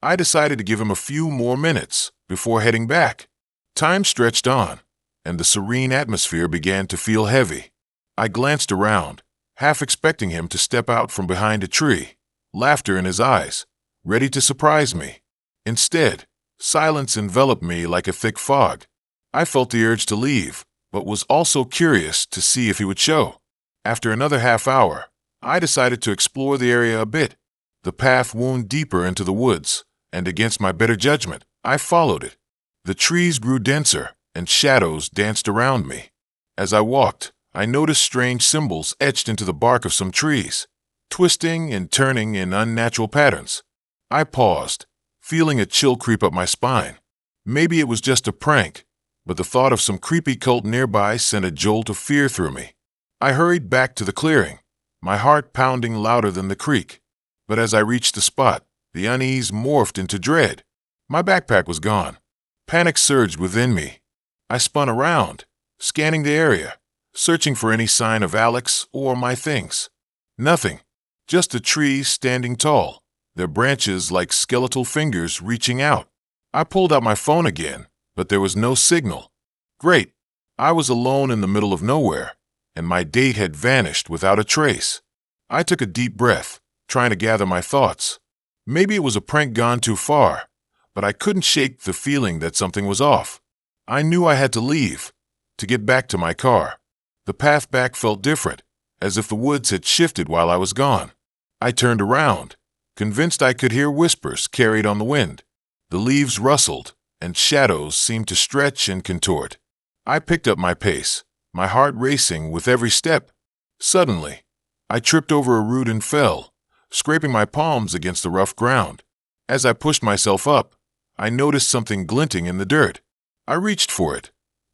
I decided to give him a few more minutes before heading back. Time stretched on, and the serene atmosphere began to feel heavy. I glanced around, half expecting him to step out from behind a tree, laughter in his eyes, ready to surprise me. Instead, silence enveloped me like a thick fog. I felt the urge to leave, but was also curious to see if he would show. After another half hour, I decided to explore the area a bit. The path wound deeper into the woods, and against my better judgment, I followed it. The trees grew denser, and shadows danced around me. As I walked, I noticed strange symbols etched into the bark of some trees, twisting and turning in unnatural patterns. I paused, feeling a chill creep up my spine. Maybe it was just a prank, but the thought of some creepy cult nearby sent a jolt of fear through me. I hurried back to the clearing, my heart pounding louder than the creek. But as I reached the spot, the unease morphed into dread. My backpack was gone. Panic surged within me. I spun around, scanning the area, searching for any sign of Alex or my things. Nothing. Just the trees standing tall, their branches like skeletal fingers reaching out. I pulled out my phone again, but there was no signal. Great. I was alone in the middle of nowhere, and my date had vanished without a trace. I took a deep breath, trying to gather my thoughts. Maybe it was a prank gone too far, but I couldn't shake the feeling that something was off. I knew I had to leave, to get back to my car. The path back felt different, as if the woods had shifted while I was gone. I turned around, convinced I could hear whispers carried on the wind. The leaves rustled, and shadows seemed to stretch and contort. I picked up my pace, my heart racing with every step. Suddenly, I tripped over a root and fell, scraping my palms against the rough ground. As I pushed myself up, I noticed something glinting in the dirt. I reached for it,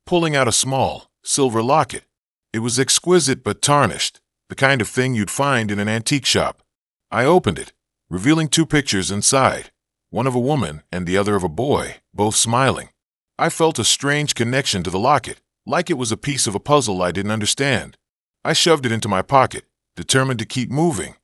pulling out a small, silver locket. It was exquisite but tarnished, the kind of thing you'd find in an antique shop. I opened it, revealing two pictures inside, one of a woman and the other of a boy, both smiling. I felt a strange connection to the locket, like it was a piece of a puzzle I didn't understand. I shoved it into my pocket, determined to keep moving.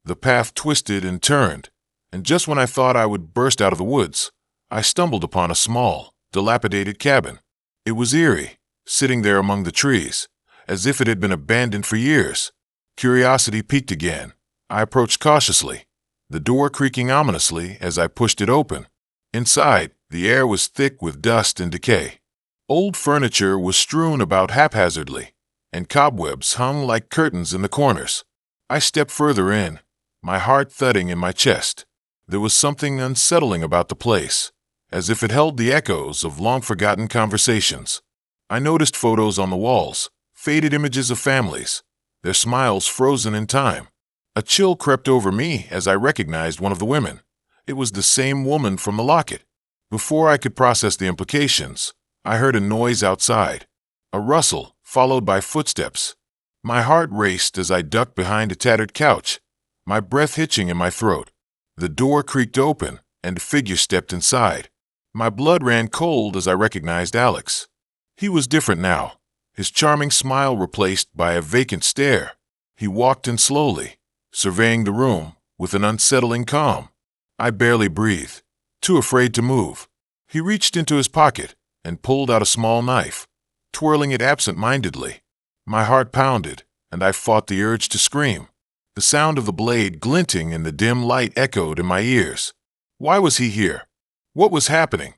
The path twisted and turned, and just when I thought I would burst out of the woods, I stumbled upon a small, dilapidated cabin. It was eerie, sitting there among the trees, as if it had been abandoned for years. Curiosity piqued again. I approached cautiously, the door creaking ominously as I pushed it open. Inside, the air was thick with dust and decay. Old furniture was strewn about haphazardly, and cobwebs hung like curtains in the corners. I stepped further in, my heart thudding in my chest. There was something unsettling about the place, as if it held the echoes of long-forgotten conversations. I noticed photos on the walls, faded images of families, their smiles frozen in time. A chill crept over me as I recognized one of the women. It was the same woman from the locket. Before I could process the implications, I heard a noise outside, a rustle followed by footsteps. My heart raced as I ducked behind a tattered couch, my breath hitching in my throat. The door creaked open, and a figure stepped inside. My blood ran cold as I recognized Alex. He was different now, his charming smile replaced by a vacant stare. He walked in slowly, surveying the room with an unsettling calm. I barely breathed, too afraid to move. He reached into his pocket and pulled out a small knife, twirling it absent-mindedly. My heart pounded, and I fought the urge to scream. The sound of the blade glinting in the dim light echoed in my ears. Why was he here? What was happening?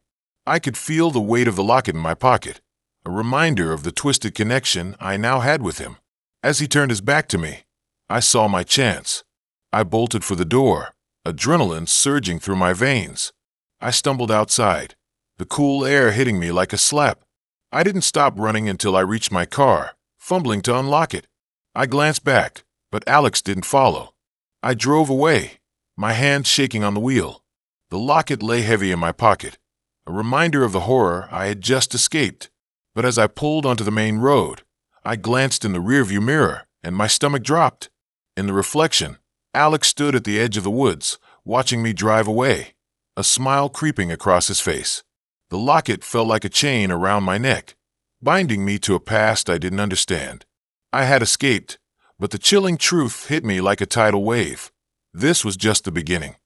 I could feel the weight of the locket in my pocket, a reminder of the twisted connection I now had with him. As he turned his back to me, I saw my chance. I bolted for the door, adrenaline surging through my veins. I stumbled outside, the cool air hitting me like a slap. I didn't stop running until I reached my car, fumbling to unlock it. I glanced back, but Alex didn't follow. I drove away, my hand shaking on the wheel. The locket lay heavy in my pocket, a reminder of the horror I had just escaped. But as I pulled onto the main road, I glanced in the rearview mirror, and my stomach dropped. In the reflection, Alex stood at the edge of the woods, watching me drive away, a smile creeping across his face. The locket felt like a chain around my neck, binding me to a past I didn't understand. I had escaped, but the chilling truth hit me like a tidal wave. This was just the beginning.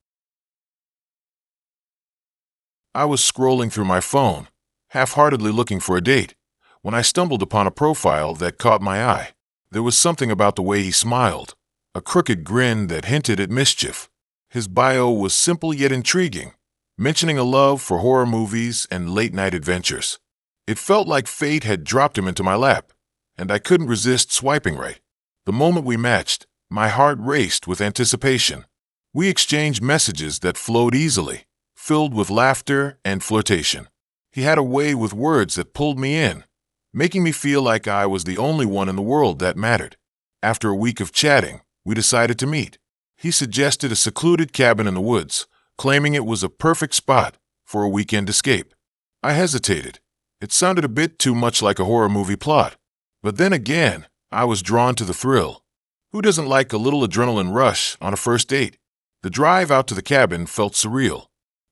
I was scrolling through my phone, half-heartedly looking for a date, when I stumbled upon a profile that caught my eye. There was something about the way he smiled, a crooked grin that hinted at mischief. His bio was simple yet intriguing, mentioning a love for horror movies and late-night adventures. It felt like fate had dropped him into my lap, and I couldn't resist swiping right. The moment we matched, my heart raced with anticipation. We exchanged messages that flowed easily, filled with laughter and flirtation. He had a way with words that pulled me in, making me feel like I was the only one in the world that mattered. After a week of chatting, we decided to meet. He suggested a secluded cabin in the woods, claiming it was a perfect spot for a weekend escape. I hesitated. It sounded a bit too much like a horror movie plot. But then again, I was drawn to the thrill. Who doesn't like a little adrenaline rush on a first date? The drive out to the cabin felt surreal.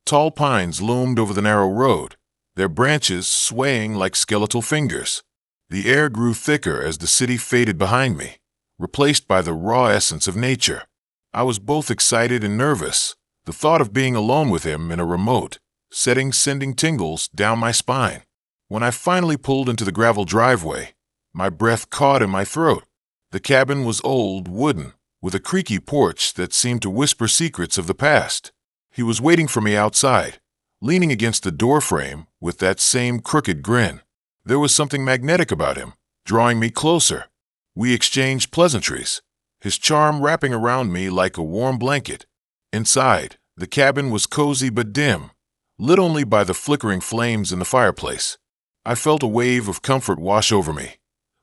Tall pines loomed over the narrow road, their branches swaying like skeletal fingers. The air grew thicker as the city faded behind me, replaced by the raw essence of nature. I was both excited and nervous, the thought of being alone with him in a remote setting sending tingles down my spine. When I finally pulled into the gravel driveway, my breath caught in my throat. The cabin was old, wooden, with a creaky porch that seemed to whisper secrets of the past. He was waiting for me outside, leaning against the doorframe with that same crooked grin. There was something magnetic about him, drawing me closer. We exchanged pleasantries, his charm wrapping around me like a warm blanket. Inside, the cabin was cozy but dim, lit only by the flickering flames in the fireplace. I felt a wave of comfort wash over me,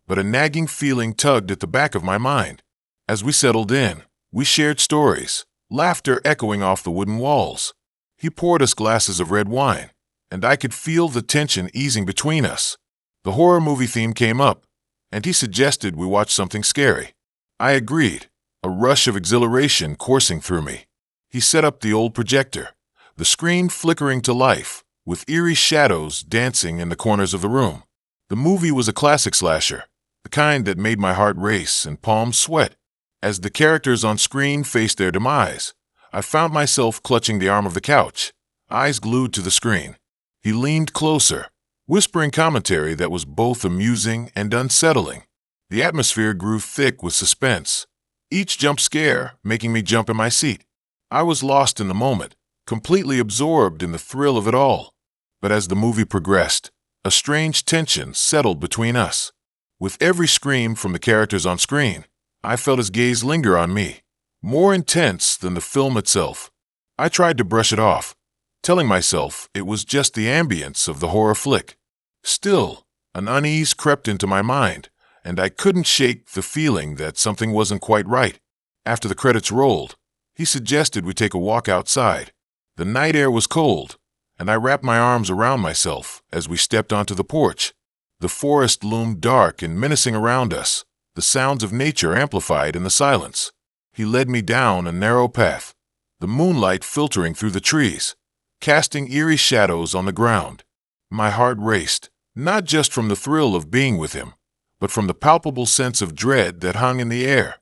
but a nagging feeling tugged at the back of my mind. As we settled in, we shared stories, laughter echoing off the wooden walls. He poured us glasses of red wine, and I could feel the tension easing between us. The horror movie theme came up, and he suggested we watch something scary. I agreed, a rush of exhilaration coursing through me. He set up the old projector, the screen flickering to life, with eerie shadows dancing in the corners of the room. The movie was a classic slasher, the kind that made my heart race and palms sweat. As the characters on screen faced their demise, I found myself clutching the arm of the couch, eyes glued to the screen. He leaned closer, whispering commentary that was both amusing and unsettling. The atmosphere grew thick with suspense, each jump scare making me jump in my seat. I was lost in the moment, completely absorbed in the thrill of it all. But as the movie progressed, a strange tension settled between us. With every scream from the characters on screen, I felt his gaze linger on me, more intense than the film itself. I tried to brush it off, telling myself it was just the ambience of the horror flick. Still, an unease crept into my mind, and I couldn't shake the feeling that something wasn't quite right. After the credits rolled, he suggested we take a walk outside. The night air was cold, and I wrapped my arms around myself as we stepped onto the porch. The forest loomed dark and menacing around us, the sounds of nature amplified in the silence. He led me down a narrow path, the moonlight filtering through the trees, casting eerie shadows on the ground. My heart raced, not just from the thrill of being with him, but from the palpable sense of dread that hung in the air.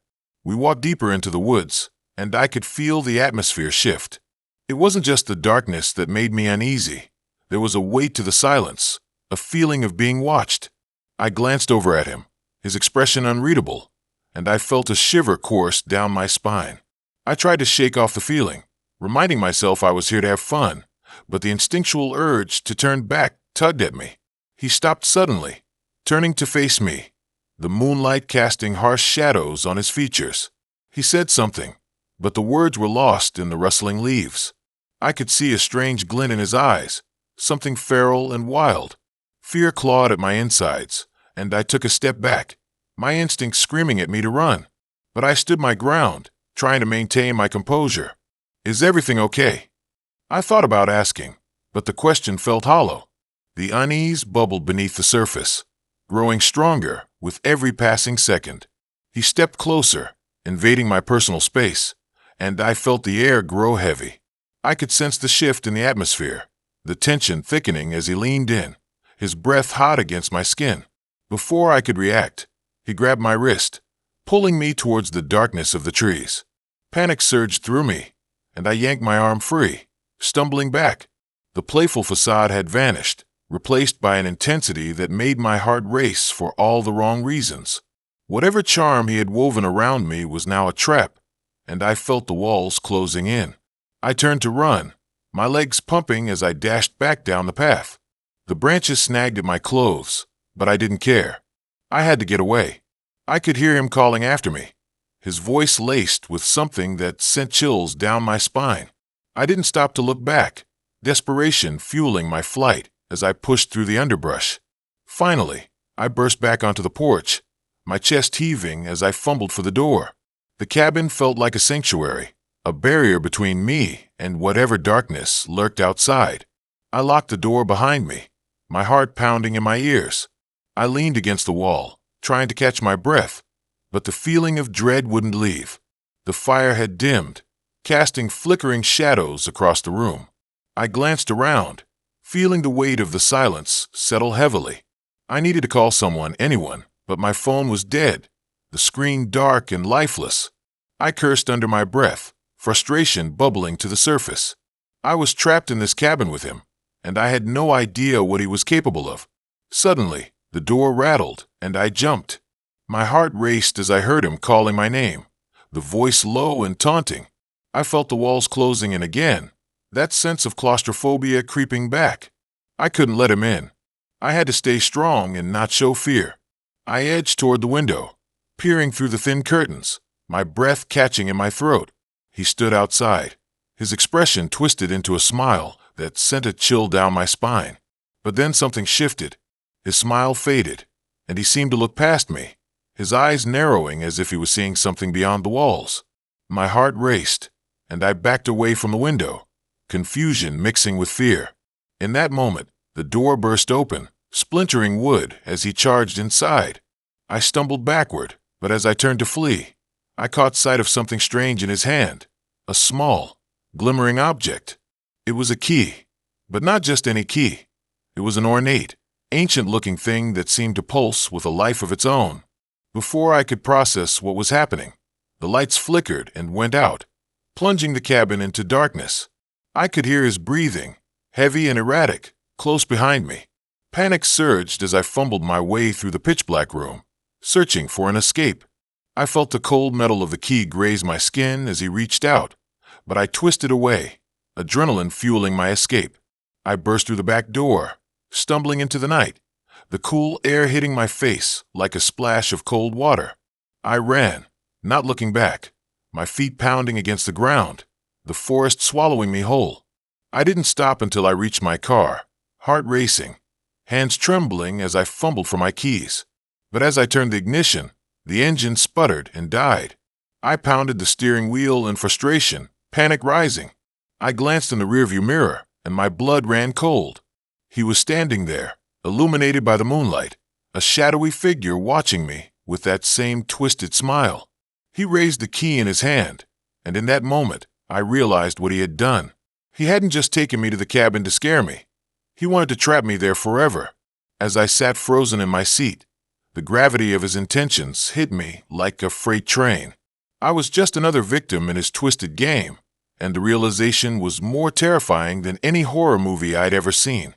We walked deeper into the woods, and I could feel the atmosphere shift. It wasn't just the darkness that made me uneasy. There was a weight to the silence, a feeling of being watched. I glanced over at him, his expression unreadable, and I felt a shiver course down my spine. I tried to shake off the feeling, reminding myself I was here to have fun, but the instinctual urge to turn back tugged at me. He stopped suddenly, turning to face me, the moonlight casting harsh shadows on his features. He said something, but the words were lost in the rustling leaves. I could see a strange glint in his eyes, something feral and wild. Fear clawed at my insides, and I took a step back, my instincts screaming at me to run. But I stood my ground, trying to maintain my composure. "Is everything okay?" I thought about asking, but the question felt hollow. The unease bubbled beneath the surface, growing stronger with every passing second. He stepped closer, invading my personal space, and I felt the air grow heavy. I could sense the shift in the atmosphere, the tension thickening as he leaned in, his breath hot against my skin. Before I could react, he grabbed my wrist, pulling me towards the darkness of the trees. Panic surged through me, and I yanked my arm free, stumbling back. The playful facade had vanished, replaced by an intensity that made my heart race for all the wrong reasons. Whatever charm he had woven around me was now a trap, and I felt the walls closing in. I turned to run, my legs pumping as I dashed back down the path. The branches snagged at my clothes, but I didn't care. I had to get away. I could hear him calling after me, his voice laced with something that sent chills down my spine. I didn't stop to look back, desperation fueling my flight as I pushed through the underbrush. Finally, I burst back onto the porch, my chest heaving as I fumbled for the door. The cabin felt like a sanctuary, a barrier between me and whatever darkness lurked outside. I locked the door behind me, my heart pounding in my ears. I leaned against the wall, trying to catch my breath, but the feeling of dread wouldn't leave. The fire had dimmed, casting flickering shadows across the room. I glanced around, feeling the weight of the silence settle heavily. I needed to call someone, anyone, but my phone was dead, the screen dark and lifeless. I cursed under my breath, frustration bubbling to the surface. I was trapped in this cabin with him, and I had no idea what he was capable of. Suddenly, the door rattled, and I jumped. My heart raced as I heard him calling my name, the voice low and taunting. I felt the walls closing in again, that sense of claustrophobia creeping back. I couldn't let him in. I had to stay strong and not show fear. I edged toward the window, peering through the thin curtains, my breath catching in my throat. He stood outside, his expression twisted into a smile that sent a chill down my spine. But then something shifted. His smile faded, and he seemed to look past me, his eyes narrowing as if he was seeing something beyond the walls. My heart raced, and I backed away from the window, confusion mixing with fear. In that moment, the door burst open, splintering wood as he charged inside. I stumbled backward, but as I turned to flee, I caught sight of something strange in his hand, a small, glimmering object. It was a key, But not just any key. It was an ornate, ancient-looking thing that seemed to pulse with a life of its own. Before I could process what was happening, the lights flickered and went out, plunging the cabin into darkness. I could hear his breathing, heavy and erratic, close behind me. Panic surged as I fumbled my way through the pitch-black room, searching for an escape. I felt the cold metal of the key graze my skin as he reached out, but I twisted away, adrenaline fueling my escape. I burst through the back door, stumbling into the night, the cool air hitting my face like a splash of cold water. I ran, not looking back, my feet pounding against the ground, the forest swallowing me whole. I didn't stop until I reached my car, heart racing, hands trembling as I fumbled for my keys. But as I turned the ignition, the engine sputtered and died. I pounded the steering wheel in frustration, panic rising. I glanced in the rearview mirror, and my blood ran cold. He was standing there, illuminated by the moonlight, a shadowy figure watching me with that same twisted smile. He raised the key in his hand, and in that moment, I realized what he had done. He hadn't just taken me to the cabin to scare me. He wanted to trap me there forever. As I sat frozen in my seat, the gravity of his intentions hit me like a freight train. I was just another victim in his twisted game, and the realization was more terrifying than any horror movie I'd ever seen.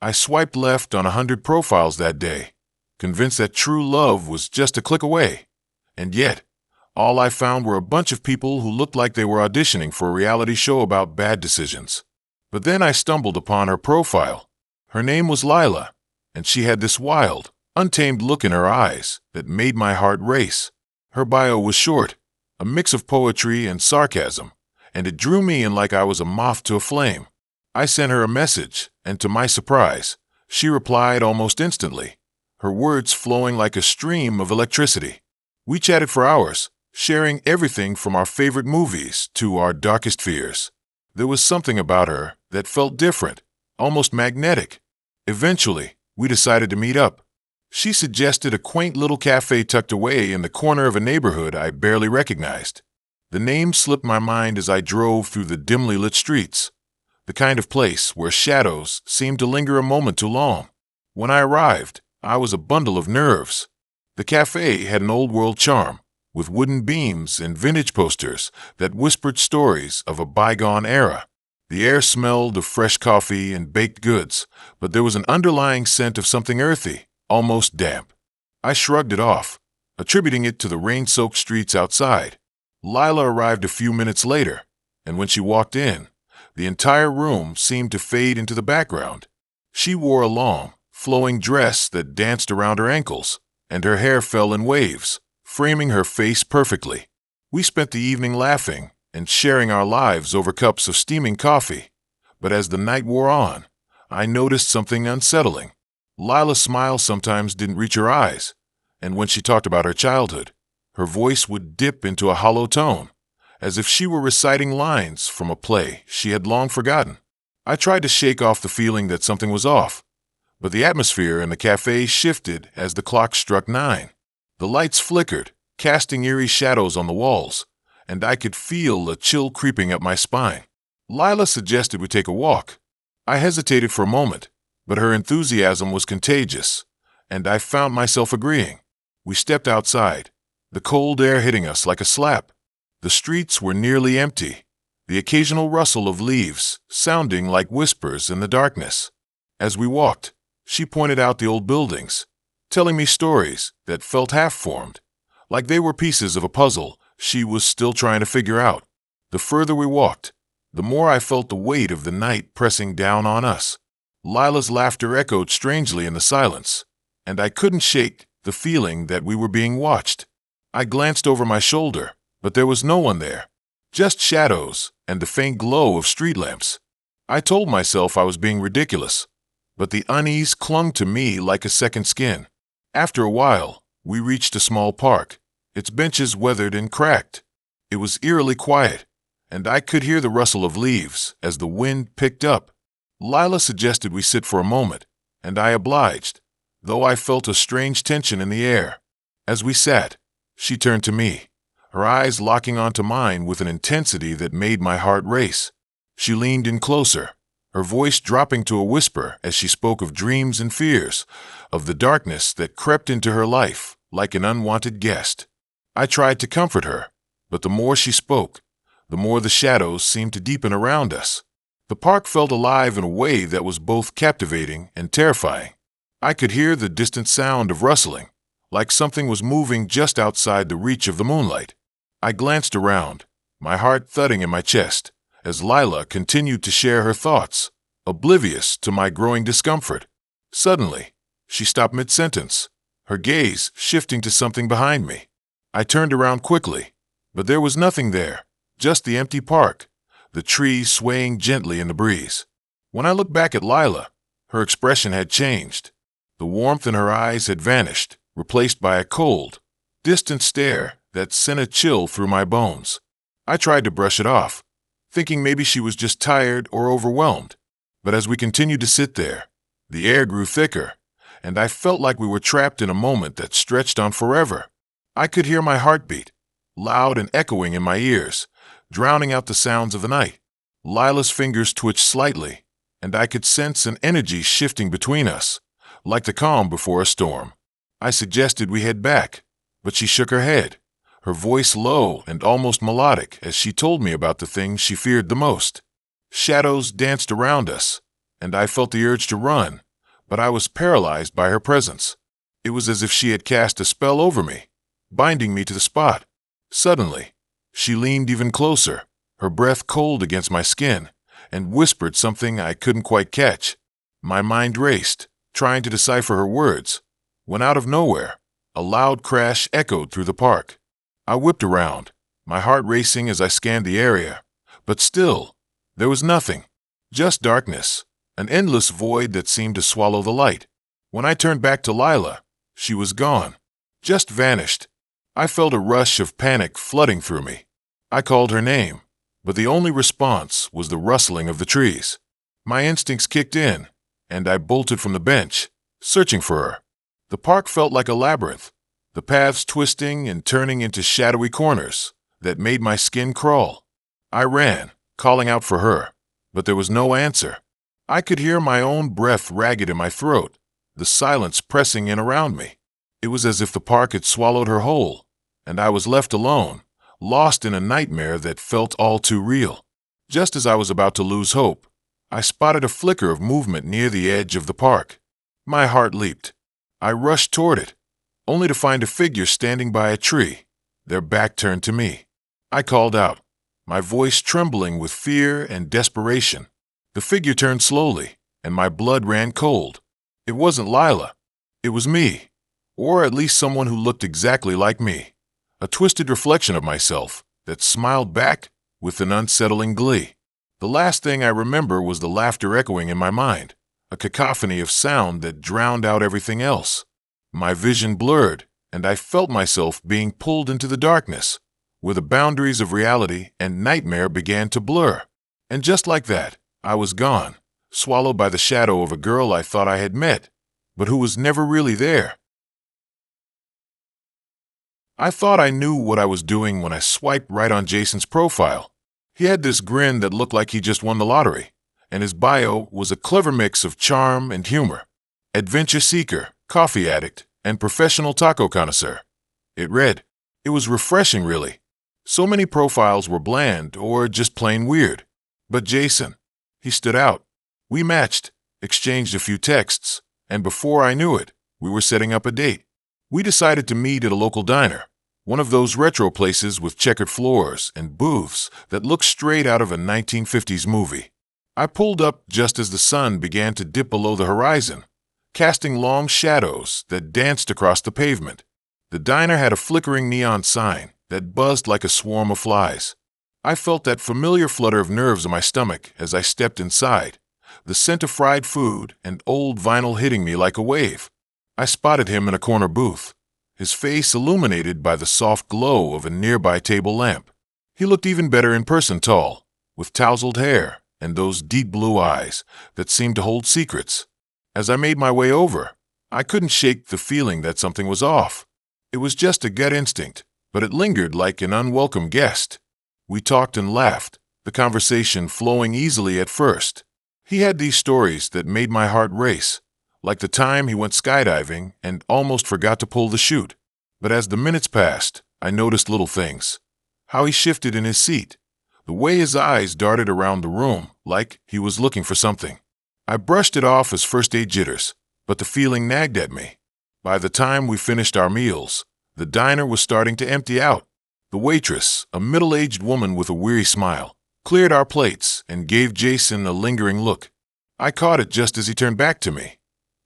I swiped left on 100 profiles that day, convinced that true love was just a click away. And yet, all I found were a bunch of people who looked like they were auditioning for a reality show about bad decisions. But then I stumbled upon her profile. Her name was Lila, and she had this wild, untamed look in her eyes that made my heart race. Her bio was short, a mix of poetry and sarcasm, and it drew me in like I was a moth to a flame. I sent her a message, and to my surprise, she replied almost instantly, her words flowing like a stream of electricity. We chatted for hours, sharing everything from our favorite movies to our darkest fears. There was something about her that felt different, almost magnetic. Eventually, we decided to meet up. She suggested a quaint little cafe tucked away in the corner of a neighborhood I barely recognized. The name slipped my mind as I drove through the dimly lit streets, the kind of place where shadows seemed to linger a moment too long. When I arrived, I was a bundle of nerves. The cafe had an old-world charm, with wooden beams and vintage posters that whispered stories of a bygone era. The air smelled of fresh coffee and baked goods, but there was an underlying scent of something earthy, almost damp. I shrugged it off, attributing it to the rain-soaked streets outside. Lila arrived a few minutes later, and when she walked in, the entire room seemed to fade into the background. She wore a long, flowing dress that danced around her ankles, and her hair fell in waves, framing her face perfectly. We spent the evening laughing and sharing our lives over cups of steaming coffee. But as the night wore on, I noticed something unsettling. Lila's smile sometimes didn't reach her eyes, and when she talked about her childhood, her voice would dip into a hollow tone, as if she were reciting lines from a play she had long forgotten. I tried to shake off the feeling that something was off, but the atmosphere in the cafe shifted as the clock struck 9. The lights flickered, casting eerie shadows on the walls, and I could feel a chill creeping up my spine. Lila suggested we take a walk. I hesitated for a moment, but her enthusiasm was contagious, and I found myself agreeing. We stepped outside, the cold air hitting us like a slap. The streets were nearly empty, the occasional rustle of leaves sounding like whispers in the darkness. As we walked, she pointed out the old buildings, telling me stories that felt half-formed, like they were pieces of a puzzle she was still trying to figure out. The further we walked, the more I felt the weight of the night pressing down on us. Lila's laughter echoed strangely in the silence, and I couldn't shake the feeling that we were being watched. I glanced over my shoulder, but there was no one there, just shadows and the faint glow of street lamps. I told myself I was being ridiculous, but the unease clung to me like a second skin. After a while, we reached a small park, its benches weathered and cracked. It was eerily quiet, and I could hear the rustle of leaves as the wind picked up. Lila suggested we sit for a moment, and I obliged, though I felt a strange tension in the air. As we sat, she turned to me, her eyes locking onto mine with an intensity that made my heart race. She leaned in closer, her voice dropping to a whisper as she spoke of dreams and fears, of the darkness that crept into her life like an unwanted guest. I tried to comfort her, but the more she spoke, the more the shadows seemed to deepen around us. The park felt alive in a way that was both captivating and terrifying. I could hear the distant sound of rustling, like something was moving just outside the reach of the moonlight. I glanced around, my heart thudding in my chest, as Lila continued to share her thoughts, oblivious to my growing discomfort. Suddenly, she stopped mid-sentence, her gaze shifting to something behind me. I turned around quickly, but there was nothing there, just the empty park, the trees swaying gently in the breeze. When I looked back at Lila, her expression had changed. The warmth in her eyes had vanished, replaced by a cold, distant stare that sent a chill through my bones. I tried to brush it off, thinking maybe she was just tired or overwhelmed. But as we continued to sit there, the air grew thicker, and I felt like we were trapped in a moment that stretched on forever. I could hear my heartbeat, loud and echoing in my ears, drowning out the sounds of the night. Lila's fingers twitched slightly, and I could sense an energy shifting between us, like the calm before a storm. I suggested we head back, but she shook her head, her voice low and almost melodic as she told me about the things she feared the most. Shadows danced around us, and I felt the urge to run, but I was paralyzed by her presence. It was as if she had cast a spell over me, binding me to the spot. Suddenly, she leaned even closer, her breath cold against my skin, and whispered something I couldn't quite catch. My mind raced, trying to decipher her words, when out of nowhere, a loud crash echoed through the park. I whipped around, my heart racing as I scanned the area, but still, there was nothing, just darkness, an endless void that seemed to swallow the light. When I turned back to Lila, she was gone, just vanished. I felt a rush of panic flooding through me. I called her name, but the only response was the rustling of the trees. My instincts kicked in, and I bolted from the bench, searching for her. The park felt like a labyrinth, the paths twisting and turning into shadowy corners that made my skin crawl. I ran, calling out for her, but there was no answer. I could hear my own breath ragged in my throat, the silence pressing in around me. It was as if the park had swallowed her whole, and I was left alone, lost in a nightmare that felt all too real. Just as I was about to lose hope, I spotted a flicker of movement near the edge of the park. My heart leaped. I rushed toward it, only to find a figure standing by a tree, their back turned to me. I called out, my voice trembling with fear and desperation. The figure turned slowly, and my blood ran cold. It wasn't Lila. It was me, or at least someone who looked exactly like me, a twisted reflection of myself that smiled back with an unsettling glee. The last thing I remember was the laughter echoing in my mind, a cacophony of sound that drowned out everything else. My vision blurred, and I felt myself being pulled into the darkness, where the boundaries of reality and nightmare began to blur. And just like that, I was gone, swallowed by the shadow of a girl I thought I had met, but who was never really there. I thought I knew what I was doing when I swiped right on Jason's profile. He had this grin that looked like he just won the lottery, and his bio was a clever mix of charm and humor. Adventure seeker, coffee addict, and professional taco connoisseur. It read. It was refreshing, really. So many profiles were bland or just plain weird. But Jason, he stood out. We matched, exchanged a few texts, and before I knew it, we were setting up a date. We decided to meet at a local diner, one of those retro places with checkered floors and booths that look straight out of a 1950s movie. I pulled up just as the sun began to dip below the horizon, casting long shadows that danced across the pavement. The diner had a flickering neon sign that buzzed like a swarm of flies. I felt that familiar flutter of nerves in my stomach as I stepped inside, the scent of fried food and old vinyl hitting me like a wave. I spotted him in a corner booth, his face illuminated by the soft glow of a nearby table lamp. He looked even better in person, tall, with tousled hair and those deep blue eyes that seemed to hold secrets. As I made my way over, I couldn't shake the feeling that something was off. It was just a gut instinct, but it lingered like an unwelcome guest. We talked and laughed, the conversation flowing easily at first. He had these stories that made my heart race, like the time he went skydiving and almost forgot to pull the chute. But as the minutes passed, I noticed little things. How he shifted in his seat, the way his eyes darted around the room like he was looking for something. I brushed it off as first-aid jitters, but the feeling nagged at me. By the time we finished our meals, the diner was starting to empty out. The waitress, a middle-aged woman with a weary smile, cleared our plates and gave Jason a lingering look. I caught it just as he turned back to me,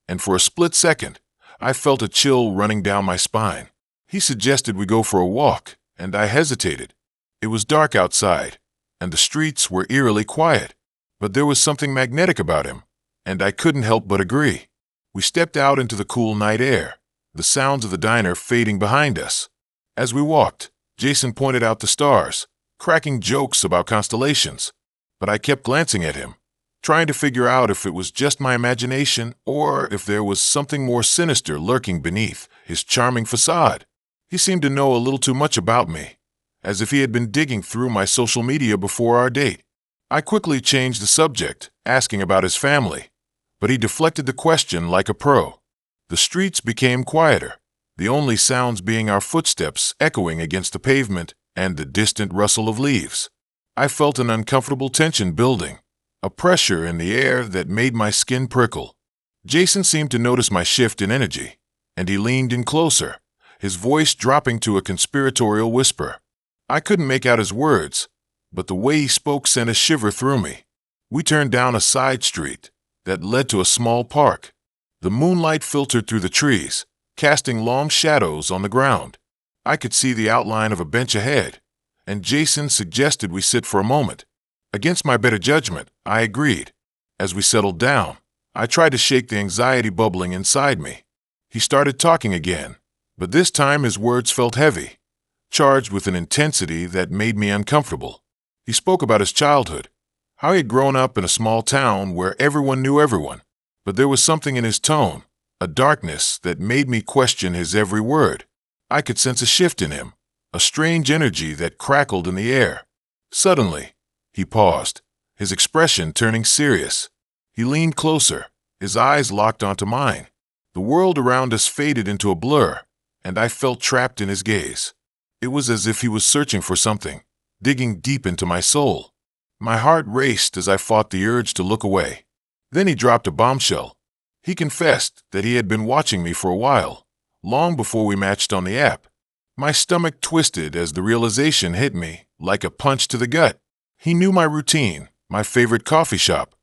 and for a split second, I felt a chill running down my spine. He suggested we go for a walk, and I hesitated. It was dark outside, and the streets were eerily quiet, but there was something magnetic about him, and I couldn't help but agree. We stepped out into the cool night air, the sounds of the diner fading behind us. As we walked, Jason pointed out the stars, cracking jokes about constellations, but I kept glancing at him, trying to figure out if it was just my imagination or if there was something more sinister lurking beneath his charming facade. He seemed to know a little too much about me, as if he had been digging through my social media before our date. I quickly changed the subject, asking about his family, but he deflected the question like a pro. The streets became quieter, the only sounds being our footsteps echoing against the pavement and the distant rustle of leaves. I felt an uncomfortable tension building, a pressure in the air that made my skin prickle. Jason seemed to notice my shift in energy, and he leaned in closer, his voice dropping to a conspiratorial whisper. I couldn't make out his words, but the way he spoke sent a shiver through me. We turned down a side street that led to a small park. The moonlight filtered through the trees, casting long shadows on the ground. I could see the outline of a bench ahead, and Jason suggested we sit for a moment. Against my better judgment, I agreed. As we settled down, I tried to shake the anxiety bubbling inside me. He started talking again, but this time his words felt heavy, charged with an intensity that made me uncomfortable. He spoke about his childhood, how he had grown up in a small town where everyone knew everyone, but there was something in his tone, a darkness that made me question his every word. I could sense a shift in him, a strange energy that crackled in the air. Suddenly, he paused, his expression turning serious. He leaned closer, his eyes locked onto mine. The world around us faded into a blur, and I felt trapped in his gaze. It was as if he was searching for something, digging deep into my soul. My heart raced as I fought the urge to look away. Then he dropped a bombshell. He confessed that he had been watching me for a while, long before we matched on the app. My stomach twisted as the realization hit me like a punch to the gut. He knew my routine, my favorite coffee shop,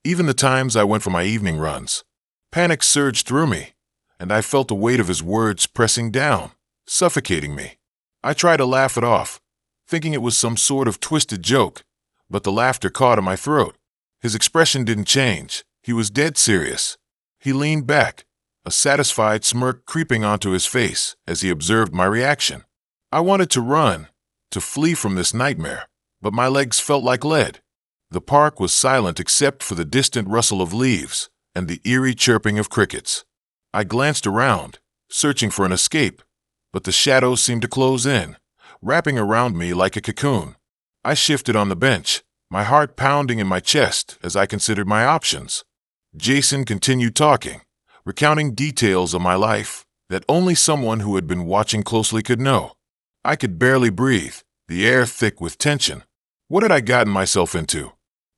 even the times I went for my evening runs. Panic surged through me, and I felt the weight of his words pressing down, suffocating me. I tried to laugh it off, thinking it was some sort of twisted joke, but the laughter caught in my throat. His expression didn't change. He was dead serious. He leaned back, a satisfied smirk creeping onto his face as he observed my reaction. I wanted to run, to flee from this nightmare, but my legs felt like lead. The park was silent except for the distant rustle of leaves and the eerie chirping of crickets. I glanced around, searching for an escape, but the shadows seemed to close in, wrapping around me like a cocoon. I shifted on the bench, my heart pounding in my chest as I considered my options. Jason continued talking, recounting details of my life that only someone who had been watching closely could know. I could barely breathe, the air thick with tension. What had I gotten myself into?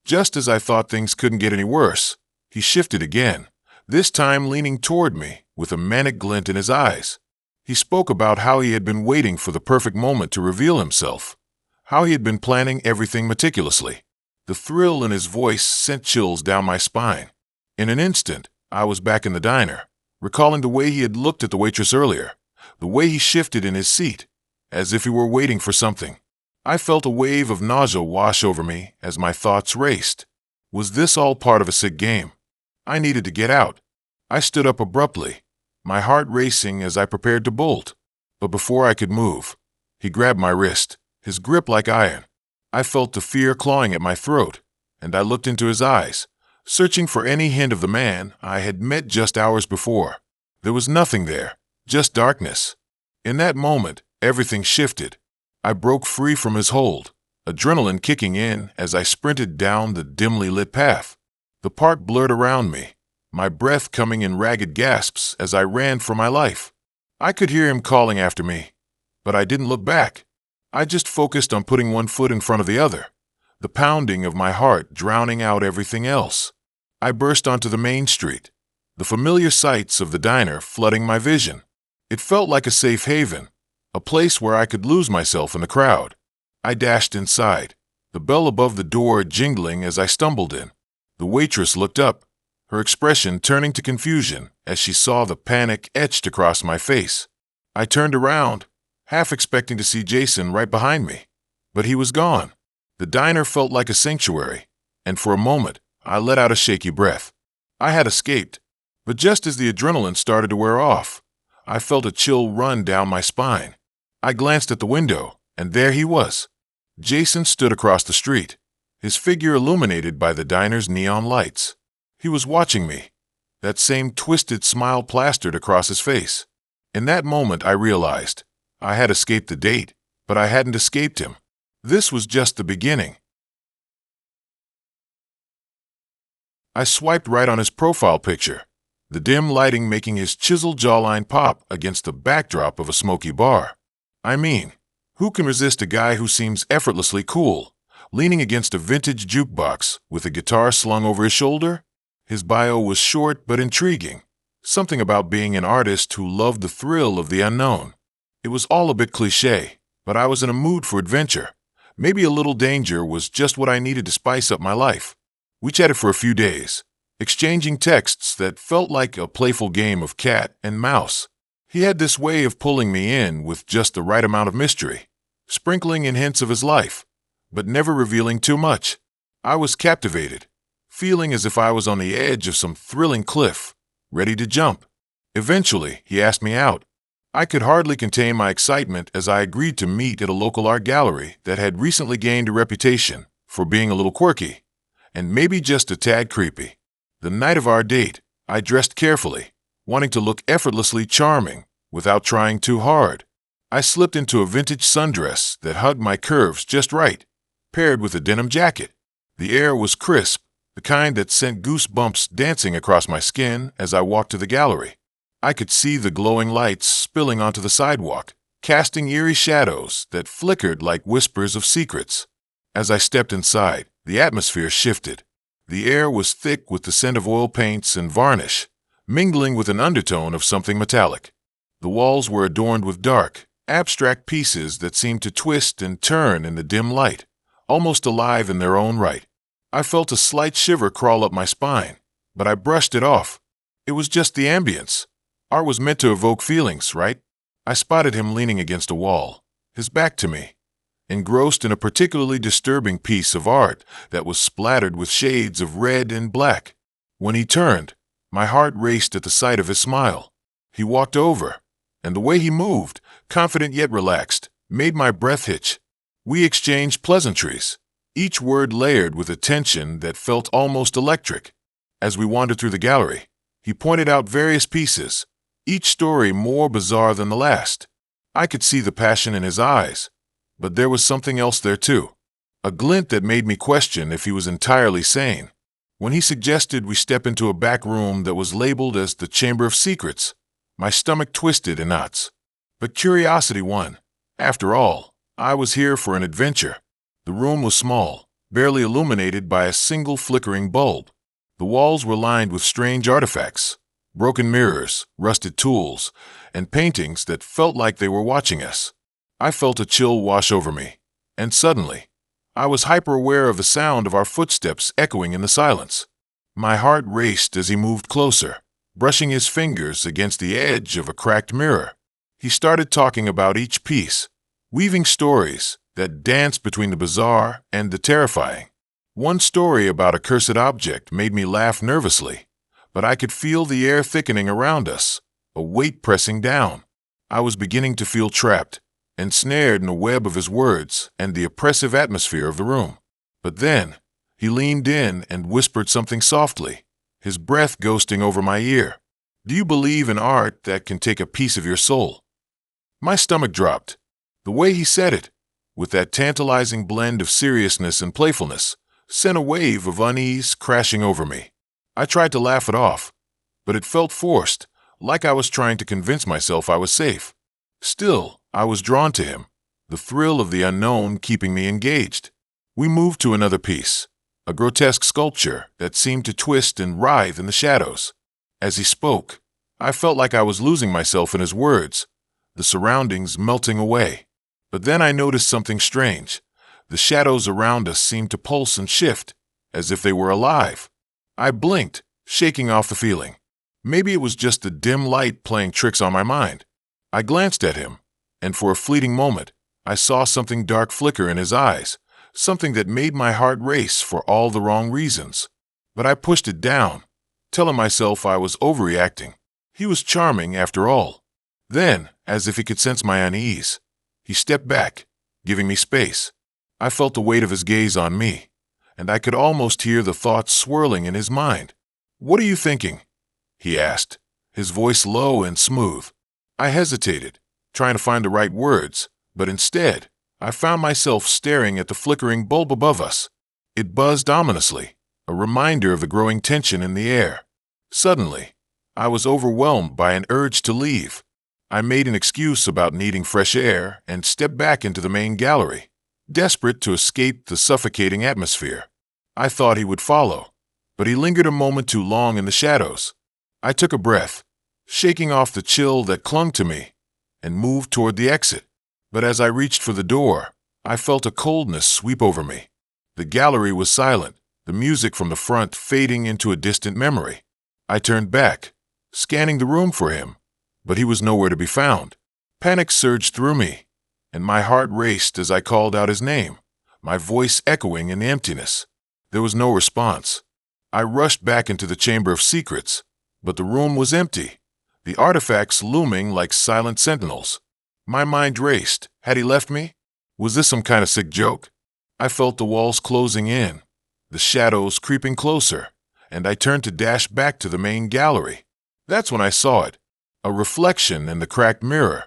Just as I thought things couldn't get any worse, he shifted again, this time leaning toward me with a manic glint in his eyes. He spoke about how he had been waiting for the perfect moment to reveal himself, how he had been planning everything meticulously. The thrill in his voice sent chills down my spine. In an instant, I was back in the diner, recalling the way he had looked at the waitress earlier, the way he shifted in his seat, as if he were waiting for something. I felt a wave of nausea wash over me as my thoughts raced. Was this all part of a sick game? I needed to get out. I stood up abruptly, my heart racing as I prepared to bolt. But before I could move, he grabbed my wrist, his grip like iron. I felt the fear clawing at my throat, and I looked into his eyes, searching for any hint of the man I had met just hours before. There was nothing there, just darkness. In that moment, everything shifted. I broke free from his hold, adrenaline kicking in as I sprinted down the dimly lit path. The park blurred around me, my breath coming in ragged gasps as I ran for my life. I could hear him calling after me, but I didn't look back. I just focused on putting one foot in front of the other, the pounding of my heart drowning out everything else. I burst onto the main street, the familiar sights of the diner flooding my vision. It felt like a safe haven, a place where I could lose myself in the crowd. I dashed inside, the bell above the door jingling as I stumbled in. The waitress looked up, her expression turning to confusion as she saw the panic etched across my face. I turned around, half expecting to see Jason right behind me, but he was gone. The diner felt like a sanctuary, and for a moment, I let out a shaky breath. I had escaped, but just as the adrenaline started to wear off, I felt a chill run down my spine. I glanced at the window, and there he was. Jason stood across the street, his figure illuminated by the diner's neon lights. He was watching me, that same twisted smile plastered across his face. In that moment, I realized I had escaped the date, but I hadn't escaped him. This was just the beginning. I swiped right on his profile picture, the dim lighting making his chiseled jawline pop against the backdrop of a smoky bar. I mean, who can resist a guy who seems effortlessly cool, leaning against a vintage jukebox with a guitar slung over his shoulder? His bio was short but intriguing, something about being an artist who loved the thrill of the unknown. It was all a bit cliché, but I was in a mood for adventure. Maybe a little danger was just what I needed to spice up my life. We chatted for a few days, exchanging texts that felt like a playful game of cat and mouse. He had this way of pulling me in with just the right amount of mystery, sprinkling in hints of his life, but never revealing too much. I was captivated, feeling as if I was on the edge of some thrilling cliff, ready to jump. Eventually, he asked me out. I could hardly contain my excitement as I agreed to meet at a local art gallery that had recently gained a reputation for being a little quirky, and maybe just a tad creepy. The night of our date, I dressed carefully, wanting to look effortlessly charming without trying too hard. I slipped into a vintage sundress that hugged my curves just right, paired with a denim jacket. The air was crisp, the kind that sent goosebumps dancing across my skin as I walked to the gallery. I could see the glowing lights spilling onto the sidewalk, casting eerie shadows that flickered like whispers of secrets. As I stepped inside, the atmosphere shifted. The air was thick with the scent of oil paints and varnish, mingling with an undertone of something metallic. The walls were adorned with dark, abstract pieces that seemed to twist and turn in the dim light, almost alive in their own right. I felt a slight shiver crawl up my spine, but I brushed it off. It was just the ambience. Art was meant to evoke feelings, right? I spotted him leaning against a wall, his back to me, engrossed in a particularly disturbing piece of art that was splattered with shades of red and black. When he turned, my heart raced at the sight of his smile. He walked over, and the way he moved, confident yet relaxed, made my breath hitch. We exchanged pleasantries, each word layered with a tension that felt almost electric. As we wandered through the gallery, he pointed out various pieces, each story more bizarre than the last. I could see the passion in his eyes, but there was something else there too, a glint that made me question if he was entirely sane. When he suggested we step into a back room that was labeled as the Chamber of Secrets, my stomach twisted in knots. But curiosity won. After all, I was here for an adventure. The room was small, barely illuminated by a single flickering bulb. The walls were lined with strange artifacts, broken mirrors, rusted tools, and paintings that felt like they were watching us. I felt a chill wash over me, and suddenly, I was hyper-aware of the sound of our footsteps echoing in the silence. My heart raced as he moved closer, brushing his fingers against the edge of a cracked mirror. He started talking about each piece, weaving stories that danced between the bizarre and the terrifying. One story about a cursed object made me laugh nervously, but I could feel the air thickening around us, a weight pressing down. I was beginning to feel trapped, ensnared in a web of his words and the oppressive atmosphere of the room. But then, he leaned in and whispered something softly, his breath ghosting over my ear. "Do you believe in art that can take a piece of your soul?" My stomach dropped. The way he said it, with that tantalizing blend of seriousness and playfulness, sent a wave of unease crashing over me. I tried to laugh it off, but it felt forced, like I was trying to convince myself I was safe. Still, I was drawn to him, the thrill of the unknown keeping me engaged. We moved to another piece, a grotesque sculpture that seemed to twist and writhe in the shadows. As he spoke, I felt like I was losing myself in his words, the surroundings melting away. But then I noticed something strange. The shadows around us seemed to pulse and shift, as if they were alive. I blinked, shaking off the feeling. Maybe it was just the dim light playing tricks on my mind. I glanced at him, and for a fleeting moment, I saw something dark flicker in his eyes, something that made my heart race for all the wrong reasons. But I pushed it down, telling myself I was overreacting. He was charming after all. Then, as if he could sense my unease, he stepped back, giving me space. I felt the weight of his gaze on me, and I could almost hear the thoughts swirling in his mind. "What are you thinking?" he asked, his voice low and smooth. I hesitated, trying to find the right words, but instead, I found myself staring at the flickering bulb above us. It buzzed ominously, a reminder of the growing tension in the air. Suddenly, I was overwhelmed by an urge to leave. I made an excuse about needing fresh air and stepped back into the main gallery, desperate to escape the suffocating atmosphere. I thought he would follow, but he lingered a moment too long in the shadows. I took a breath, shaking off the chill that clung to me, and moved toward the exit. But as I reached for the door, I felt a coldness sweep over me. The gallery was silent, the music from the front fading into a distant memory. I turned back, scanning the room for him, but he was nowhere to be found. Panic surged through me, and my heart raced as I called out his name, my voice echoing in the emptiness. There was no response. I rushed back into the Chamber of Secrets, but the room was empty, the artifacts looming like silent sentinels. My mind raced. Had he left me? Was this some kind of sick joke? I felt the walls closing in, the shadows creeping closer, and I turned to dash back to the main gallery. That's when I saw it, a reflection in the cracked mirror.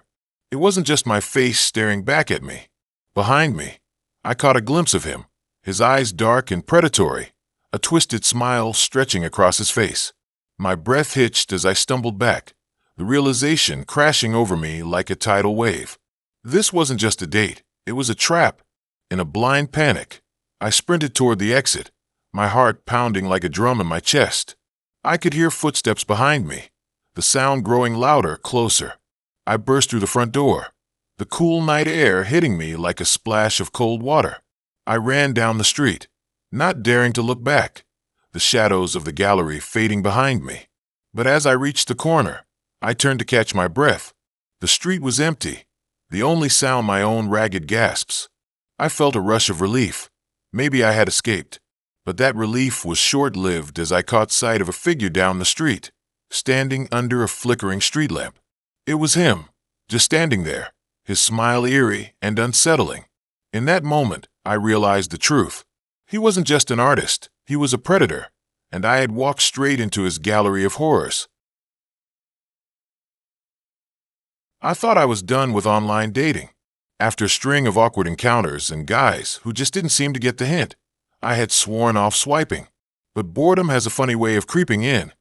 It wasn't just my face staring back at me. Behind me, I caught a glimpse of him, his eyes dark and predatory, a twisted smile stretching across his face. My breath hitched as I stumbled back, the realization crashing over me like a tidal wave. This wasn't just a date, it was a trap. In a blind panic, I sprinted toward the exit, my heart pounding like a drum in my chest. I could hear footsteps behind me, the sound growing louder, closer. I burst through the front door, the cool night air hitting me like a splash of cold water. I ran down the street, not daring to look back, the shadows of the gallery fading behind me. But as I reached the corner, I turned to catch my breath. The street was empty, the only sound my own ragged gasps. I felt a rush of relief. Maybe I had escaped. But that relief was short-lived as I caught sight of a figure down the street, standing under a flickering street lamp. It was him, just standing there, his smile eerie and unsettling. In that moment, I realized the truth. He wasn't just an artist, he was a predator, and I had walked straight into his gallery of horrors. I thought I was done with online dating. After a string of awkward encounters and guys who just didn't seem to get the hint, I had sworn off swiping. But boredom has a funny way of creeping in,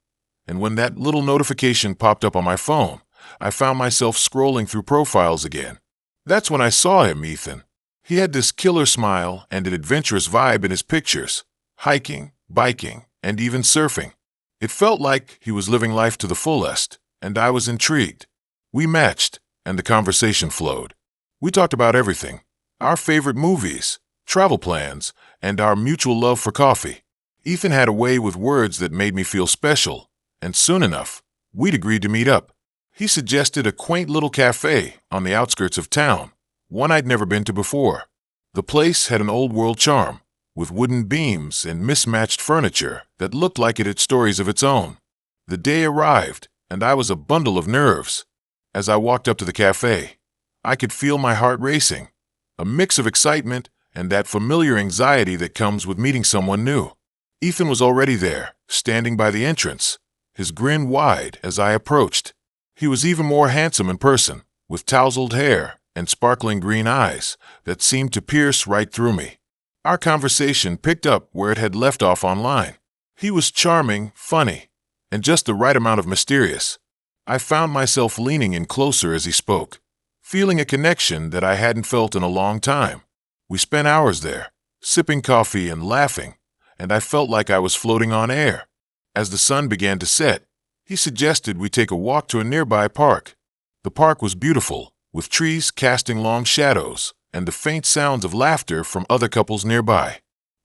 and when that little notification popped up on my phone, I found myself scrolling through profiles again. That's when I saw him, Ethan. He had this killer smile and an adventurous vibe in his pictures, hiking, biking, and even surfing. It felt like he was living life to the fullest, and I was intrigued. We matched, and the conversation flowed. We talked about everything, our favorite movies, travel plans, and our mutual love for coffee. Ethan had a way with words that made me feel special, and soon enough, we'd agreed to meet up. He suggested a quaint little cafe on the outskirts of town, one I'd never been to before. The place had an old-world charm, with wooden beams and mismatched furniture that looked like it had stories of its own. The day arrived, and I was a bundle of nerves. As I walked up to the cafe, I could feel my heart racing, a mix of excitement and that familiar anxiety that comes with meeting someone new. Ethan was already there, standing by the entrance, his grin wide as I approached. He was even more handsome in person, with tousled hair and sparkling green eyes that seemed to pierce right through me. Our conversation picked up where it had left off online. He was charming, funny, and just the right amount of mysterious. I found myself leaning in closer as he spoke, feeling a connection that I hadn't felt in a long time. We spent hours there, sipping coffee and laughing, and I felt like I was floating on air. As the sun began to set, he suggested we take a walk to a nearby park. The park was beautiful, with trees casting long shadows and the faint sounds of laughter from other couples nearby.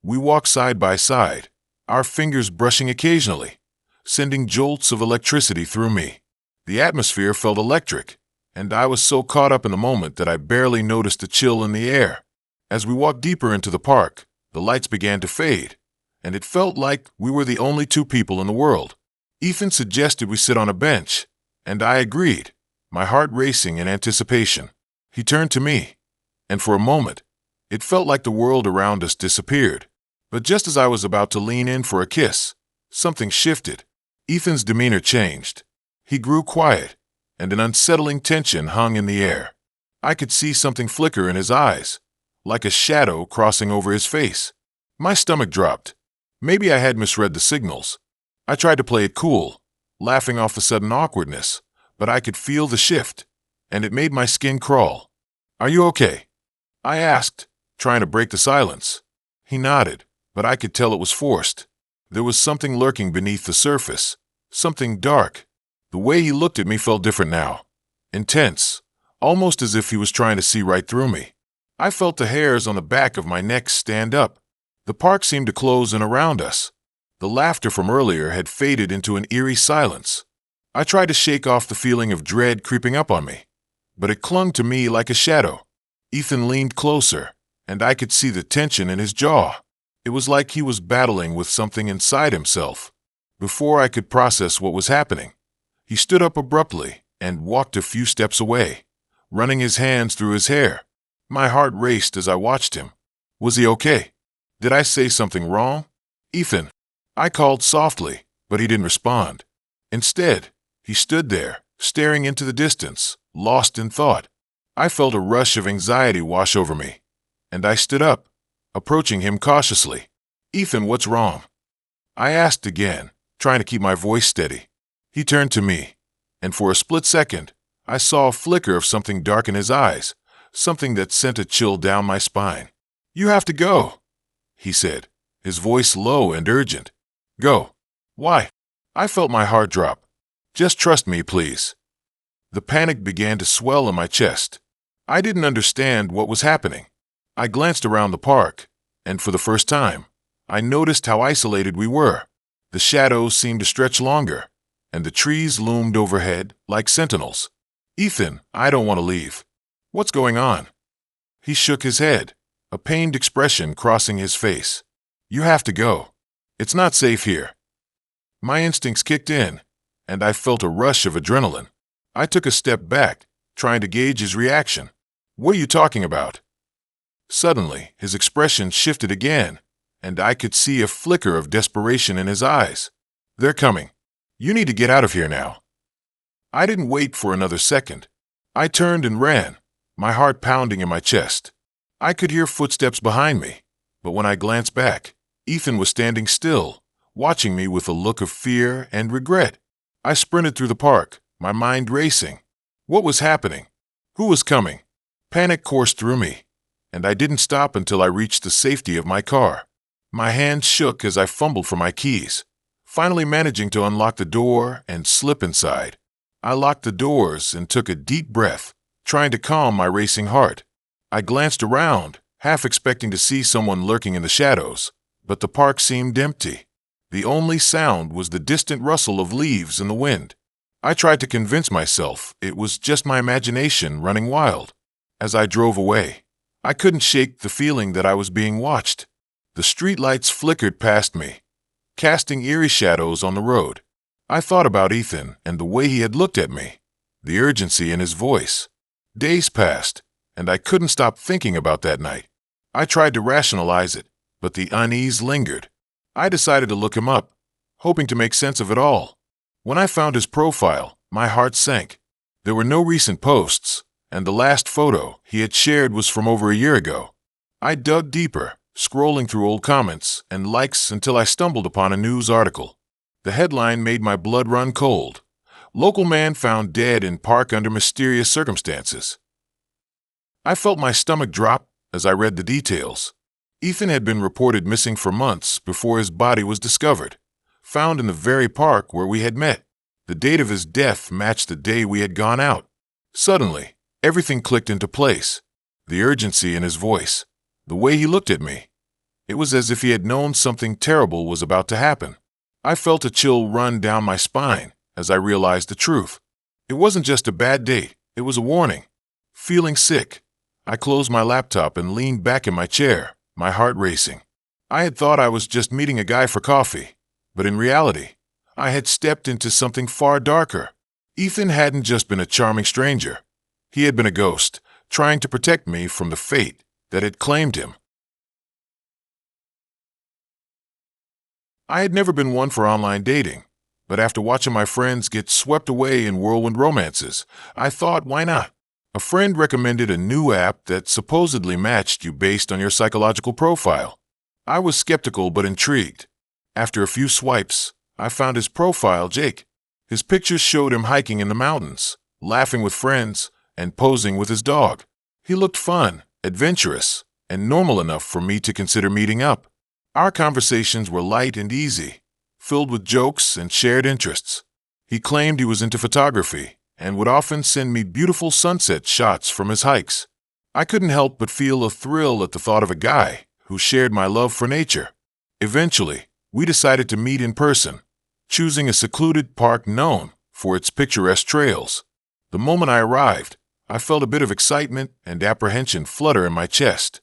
We walked side by side, our fingers brushing occasionally, sending jolts of electricity through me. The atmosphere felt electric, and I was so caught up in the moment that I barely noticed the chill in the air. As we walked deeper into the park, the lights began to fade, and it felt like we were the only two people in the world. Ethan suggested we sit on a bench, and I agreed, my heart racing in anticipation. He turned to me, and for a moment, it felt like the world around us disappeared. But just as I was about to lean in for a kiss, something shifted. Ethan's demeanor changed. He grew quiet, and an unsettling tension hung in the air. I could see something flicker in his eyes, like a shadow crossing over his face. My stomach dropped. Maybe I had misread the signals. I tried to play it cool, laughing off the sudden awkwardness, but I could feel the shift, and it made my skin crawl. "Are you okay?" I asked, trying to break the silence. He nodded, but I could tell it was forced. There was something lurking beneath the surface, something dark. The way he looked at me felt different now. Intense, almost as if he was trying to see right through me. I felt the hairs on the back of my neck stand up. The park seemed to close in around us. The laughter from earlier had faded into an eerie silence. I tried to shake off the feeling of dread creeping up on me, but it clung to me like a shadow. Ethan leaned closer, and I could see the tension in his jaw. It was like he was battling with something inside himself. Before I could process what was happening, he stood up abruptly and walked a few steps away, running his hands through his hair. My heart raced as I watched him. Was he okay? Did I say something wrong? "Ethan," I called softly, but he didn't respond. Instead, he stood there, staring into the distance, lost in thought. I felt a rush of anxiety wash over me, and I stood up, approaching him cautiously. "Ethan, what's wrong?" I asked again, trying to keep my voice steady. He turned to me, and for a split second, I saw a flicker of something dark in his eyes, something that sent a chill down my spine. "You have to go," he said, his voice low and urgent. "Go? Why?" I felt my heart drop. "Just trust me, please." The panic began to swell in my chest. I didn't understand what was happening. I glanced around the park, and for the first time, I noticed how isolated we were. The shadows seemed to stretch longer, and the trees loomed overhead like sentinels. "Ethan, I don't want to leave." "What's going on?" He shook his head, a pained expression crossing his face. "You have to go. It's not safe here." My instincts kicked in, and I felt a rush of adrenaline. I took a step back, trying to gauge his reaction. "What are you talking about?" Suddenly, his expression shifted again, and I could see a flicker of desperation in his eyes. "They're coming. You need to get out of here now." I didn't wait for another second. I turned and ran, my heart pounding in my chest. I could hear footsteps behind me, but when I glanced back, Ethan was standing still, watching me with a look of fear and regret. I sprinted through the park, my mind racing. What was happening? Who was coming? Panic coursed through me, and I didn't stop until I reached the safety of my car. My hands shook as I fumbled for my keys, finally managing to unlock the door and slip inside. I locked the doors and took a deep breath, trying to calm my racing heart. I glanced around, half expecting to see someone lurking in the shadows, but the park seemed empty. The only sound was the distant rustle of leaves in the wind. I tried to convince myself it was just my imagination running wild. As I drove away, I couldn't shake the feeling that I was being watched. The streetlights flickered past me, casting eerie shadows on the road. I thought about Ethan and the way he had looked at me, the urgency in his voice. Days passed, and I couldn't stop thinking about that night. I tried to rationalize it, but the unease lingered. I decided to look him up, hoping to make sense of it all. When I found his profile, my heart sank. There were no recent posts, and the last photo he had shared was from over a year ago. I dug deeper, scrolling through old comments and likes until I stumbled upon a news article. The headline made my blood run cold. Local man found dead in park under mysterious circumstances. I felt my stomach drop as I read the details. Ethan had been reported missing for months before his body was discovered, found in the very park where we had met. The date of his death matched the day we had gone out. Suddenly, everything clicked into place. The urgency in his voice, the way he looked at me. It was as if he had known something terrible was about to happen. I felt a chill run down my spine as I realized the truth. It wasn't just a bad date, it was a warning. Feeling sick, I closed my laptop and leaned back in my chair, my heart racing. I had thought I was just meeting a guy for coffee, but in reality, I had stepped into something far darker. Ethan hadn't just been a charming stranger. He had been a ghost, trying to protect me from the fate that had claimed him. I had never been one for online dating, but after watching my friends get swept away in whirlwind romances, I thought, why not? A friend recommended a new app that supposedly matched you based on your psychological profile. I was skeptical but intrigued. After a few swipes, I found his profile, Jake. His pictures showed him hiking in the mountains, laughing with friends, and posing with his dog. He looked fun, adventurous, and normal enough for me to consider meeting up. Our conversations were light and easy, filled with jokes and shared interests. He claimed he was into photography and would often send me beautiful sunset shots from his hikes. I couldn't help but feel a thrill at the thought of a guy who shared my love for nature. Eventually, we decided to meet in person, choosing a secluded park known for its picturesque trails. The moment I arrived, I felt a bit of excitement and apprehension flutter in my chest.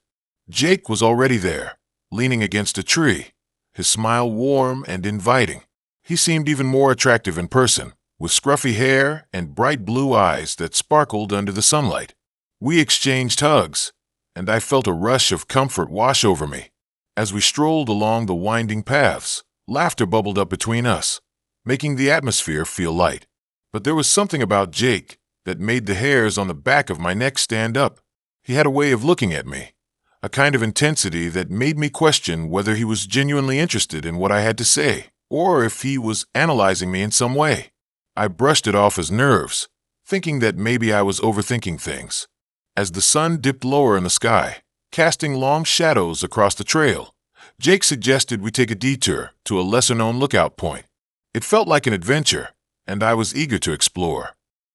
Jake was already there, leaning against a tree, his smile warm and inviting. He seemed even more attractive in person, with scruffy hair and bright blue eyes that sparkled under the sunlight. We exchanged hugs, and I felt a rush of comfort wash over me. As we strolled along the winding paths, laughter bubbled up between us, making the atmosphere feel light. But there was something about Jake that made the hairs on the back of my neck stand up. He had a way of looking at me, a kind of intensity that made me question whether he was genuinely interested in what I had to say, or if he was analyzing me in some way. I brushed it off as nerves, thinking that maybe I was overthinking things. As the sun dipped lower in the sky, casting long shadows across the trail, Jake suggested we take a detour to a lesser-known lookout point. It felt like an adventure, and I was eager to explore.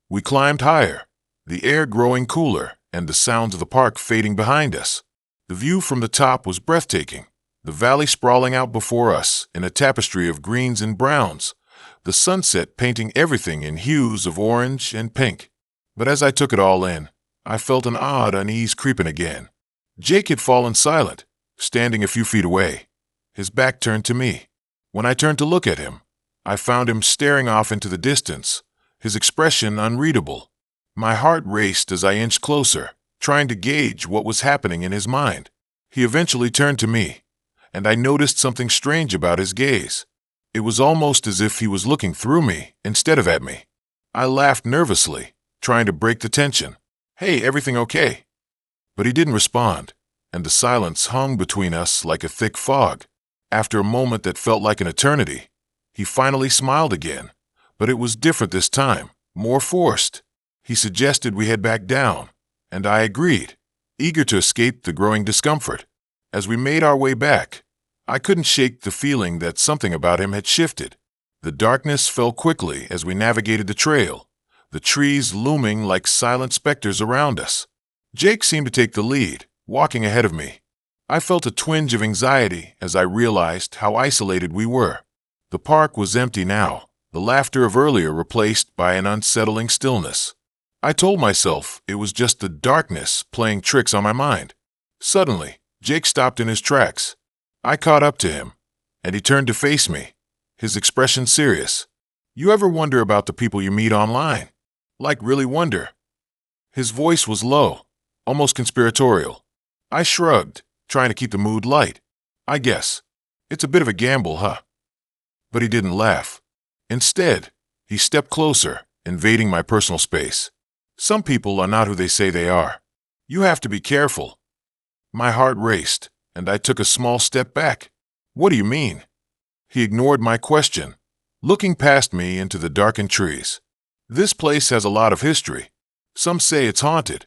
We climbed higher, the air growing cooler and the sounds of the park fading behind us. The view from the top was breathtaking, the valley sprawling out before us in a tapestry of greens and browns, the sunset painting everything in hues of orange and pink. But as I took it all in, I felt an odd unease creeping again. Jake had fallen silent, standing a few feet away, his back turned to me. When I turned to look at him, I found him staring off into the distance, his expression unreadable. My heart raced as I inched closer, trying to gauge what was happening in his mind. He eventually turned to me, and I noticed something strange about his gaze. It was almost as if he was looking through me instead of at me. I laughed nervously, trying to break the tension. "Hey, everything okay?" But he didn't respond, and the silence hung between us like a thick fog. After a moment that felt like an eternity, he finally smiled again, but it was different this time, more forced. He suggested we head back down, and I agreed, eager to escape the growing discomfort. As we made our way back, I couldn't shake the feeling that something about him had shifted. The darkness fell quickly as we navigated the trail, the trees looming like silent specters around us. Jake seemed to take the lead, walking ahead of me. I felt a twinge of anxiety as I realized how isolated we were. The park was empty now, the laughter of earlier replaced by an unsettling stillness. I told myself it was just the darkness playing tricks on my mind. Suddenly, Jake stopped in his tracks. I caught up to him, and he turned to face me, his expression serious. "You ever wonder about the people you meet online? Like really wonder?" His voice was low, almost conspiratorial. I shrugged, trying to keep the mood light. "I guess. It's a bit of a gamble, huh?" But he didn't laugh. Instead, he stepped closer, invading my personal space. Some people are not who they say they are. You have to be careful. My heart raced, and I took a small step back. What do you mean? He ignored my question, looking past me into the darkened trees. This place has a lot of history. Some say it's haunted.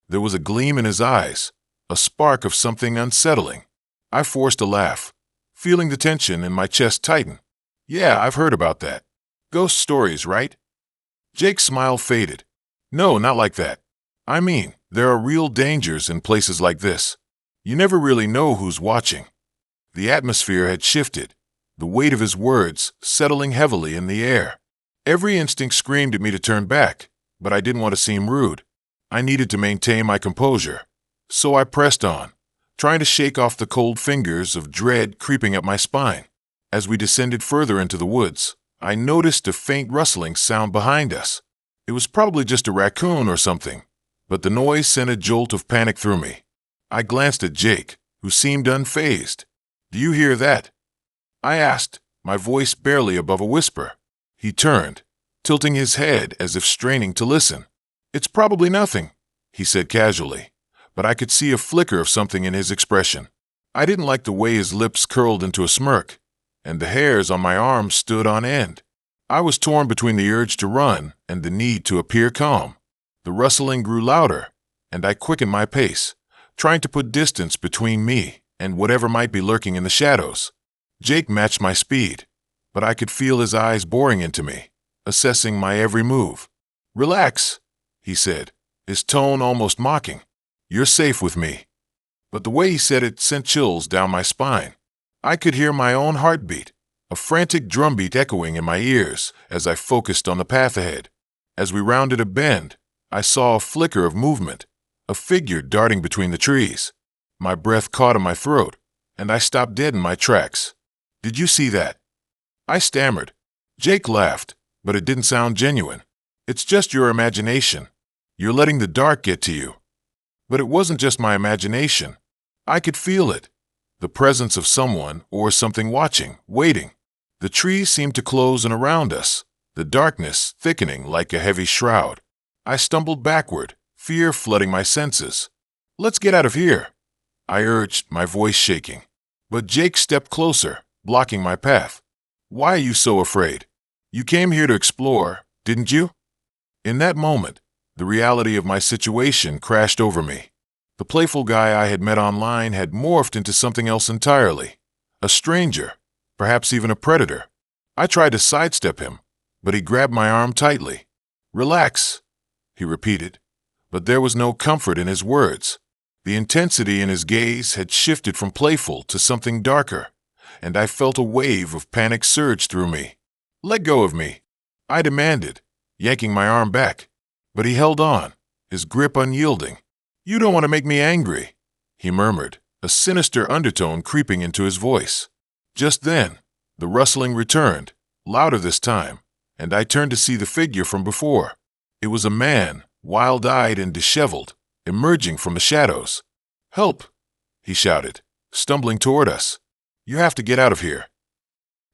There was a gleam in his eyes, a spark of something unsettling. I forced a laugh, feeling the tension in my chest tighten. Yeah, I've heard about that. Ghost stories, right? Jake's smile faded. No, not like that. I mean, there are real dangers in places like this. You never really know who's watching. The atmosphere had shifted, the weight of his words settling heavily in the air. Every instinct screamed at me to turn back, but I didn't want to seem rude. I needed to maintain my composure. So I pressed on, trying to shake off the cold fingers of dread creeping up my spine. As we descended further into the woods, I noticed a faint rustling sound behind us. It was probably just a raccoon or something, but the noise sent a jolt of panic through me. I glanced at Jake, who seemed unfazed. Do you hear that? I asked, my voice barely above a whisper. He turned, tilting his head as if straining to listen. It's probably nothing, he said casually, but I could see a flicker of something in his expression. I didn't like the way his lips curled into a smirk, and the hairs on my arms stood on end. I was torn between the urge to run and the need to appear calm. The rustling grew louder, and I quickened my pace, trying to put distance between me and whatever might be lurking in the shadows. Jake matched my speed, but I could feel his eyes boring into me, assessing my every move. Relax, he said, his tone almost mocking. You're safe with me. But the way he said it sent chills down my spine. I could hear my own heartbeat, a frantic drumbeat echoing in my ears as I focused on the path ahead. As we rounded a bend, I saw a flicker of movement, a figure darting between the trees. My breath caught in my throat, and I stopped dead in my tracks. Did you see that? I stammered. Jake laughed, but it didn't sound genuine. It's just your imagination. You're letting the dark get to you. But it wasn't just my imagination. I could feel it. The presence of someone or something watching, waiting. The trees seemed to close in around us, the darkness thickening like a heavy shroud. I stumbled backward, fear flooding my senses. Let's get out of here, I urged, my voice shaking. But Jake stepped closer, blocking my path. Why are you so afraid? You came here to explore, didn't you? In that moment, the reality of my situation crashed over me. The playful guy I had met online had morphed into something else entirely. A stranger, perhaps even a predator. I tried to sidestep him, but he grabbed my arm tightly. Relax, he repeated, but there was no comfort in his words. The intensity in his gaze had shifted from playful to something darker, and I felt a wave of panic surge through me. Let go of me, I demanded, yanking my arm back. But he held on, his grip unyielding. You don't want to make me angry, he murmured, a sinister undertone creeping into his voice. Just then, the rustling returned, louder this time, and I turned to see the figure from before. It was a man, wild-eyed and disheveled, emerging from the shadows. Help, he shouted, stumbling toward us. You have to get out of here.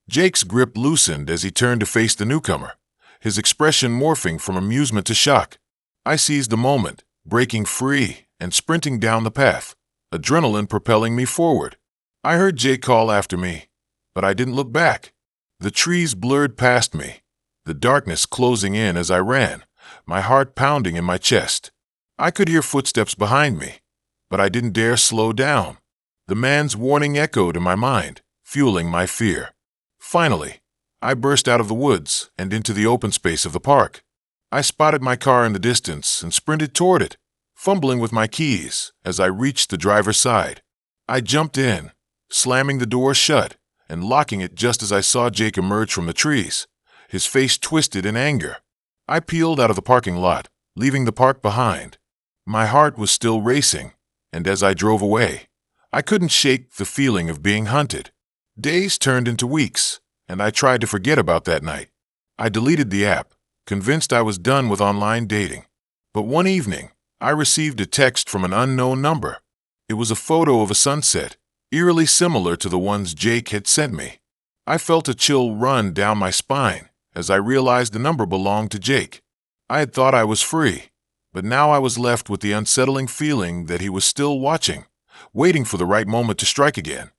Jake's grip loosened as he turned to face the newcomer, his expression morphing from amusement to shock. I seized the moment, breaking free and sprinting down the path, adrenaline propelling me forward. I heard Jake call after me, but I didn't look back. The trees blurred past me, the darkness closing in as I ran, my heart pounding in my chest. I could hear footsteps behind me, but I didn't dare slow down. The man's warning echoed in my mind, fueling my fear. Finally, I burst out of the woods and into the open space of the park. I spotted my car in the distance and sprinted toward it, fumbling with my keys as I reached the driver's side. I jumped in, slamming the door shut and locking it just as I saw Jake emerge from the trees, his face twisted in anger. I peeled out of the parking lot, leaving the park behind. My heart was still racing, and as I drove away, I couldn't shake the feeling of being hunted. Days turned into weeks, and I tried to forget about that night. I deleted the app, convinced I was done with online dating. But one evening, I received a text from an unknown number. It was a photo of a sunset, eerily similar to the ones Jake had sent me. I felt a chill run down my spine as I realized the number belonged to Jake. I had thought I was free, But now I was left with the unsettling feeling that he was still watching, waiting for the right moment to strike again.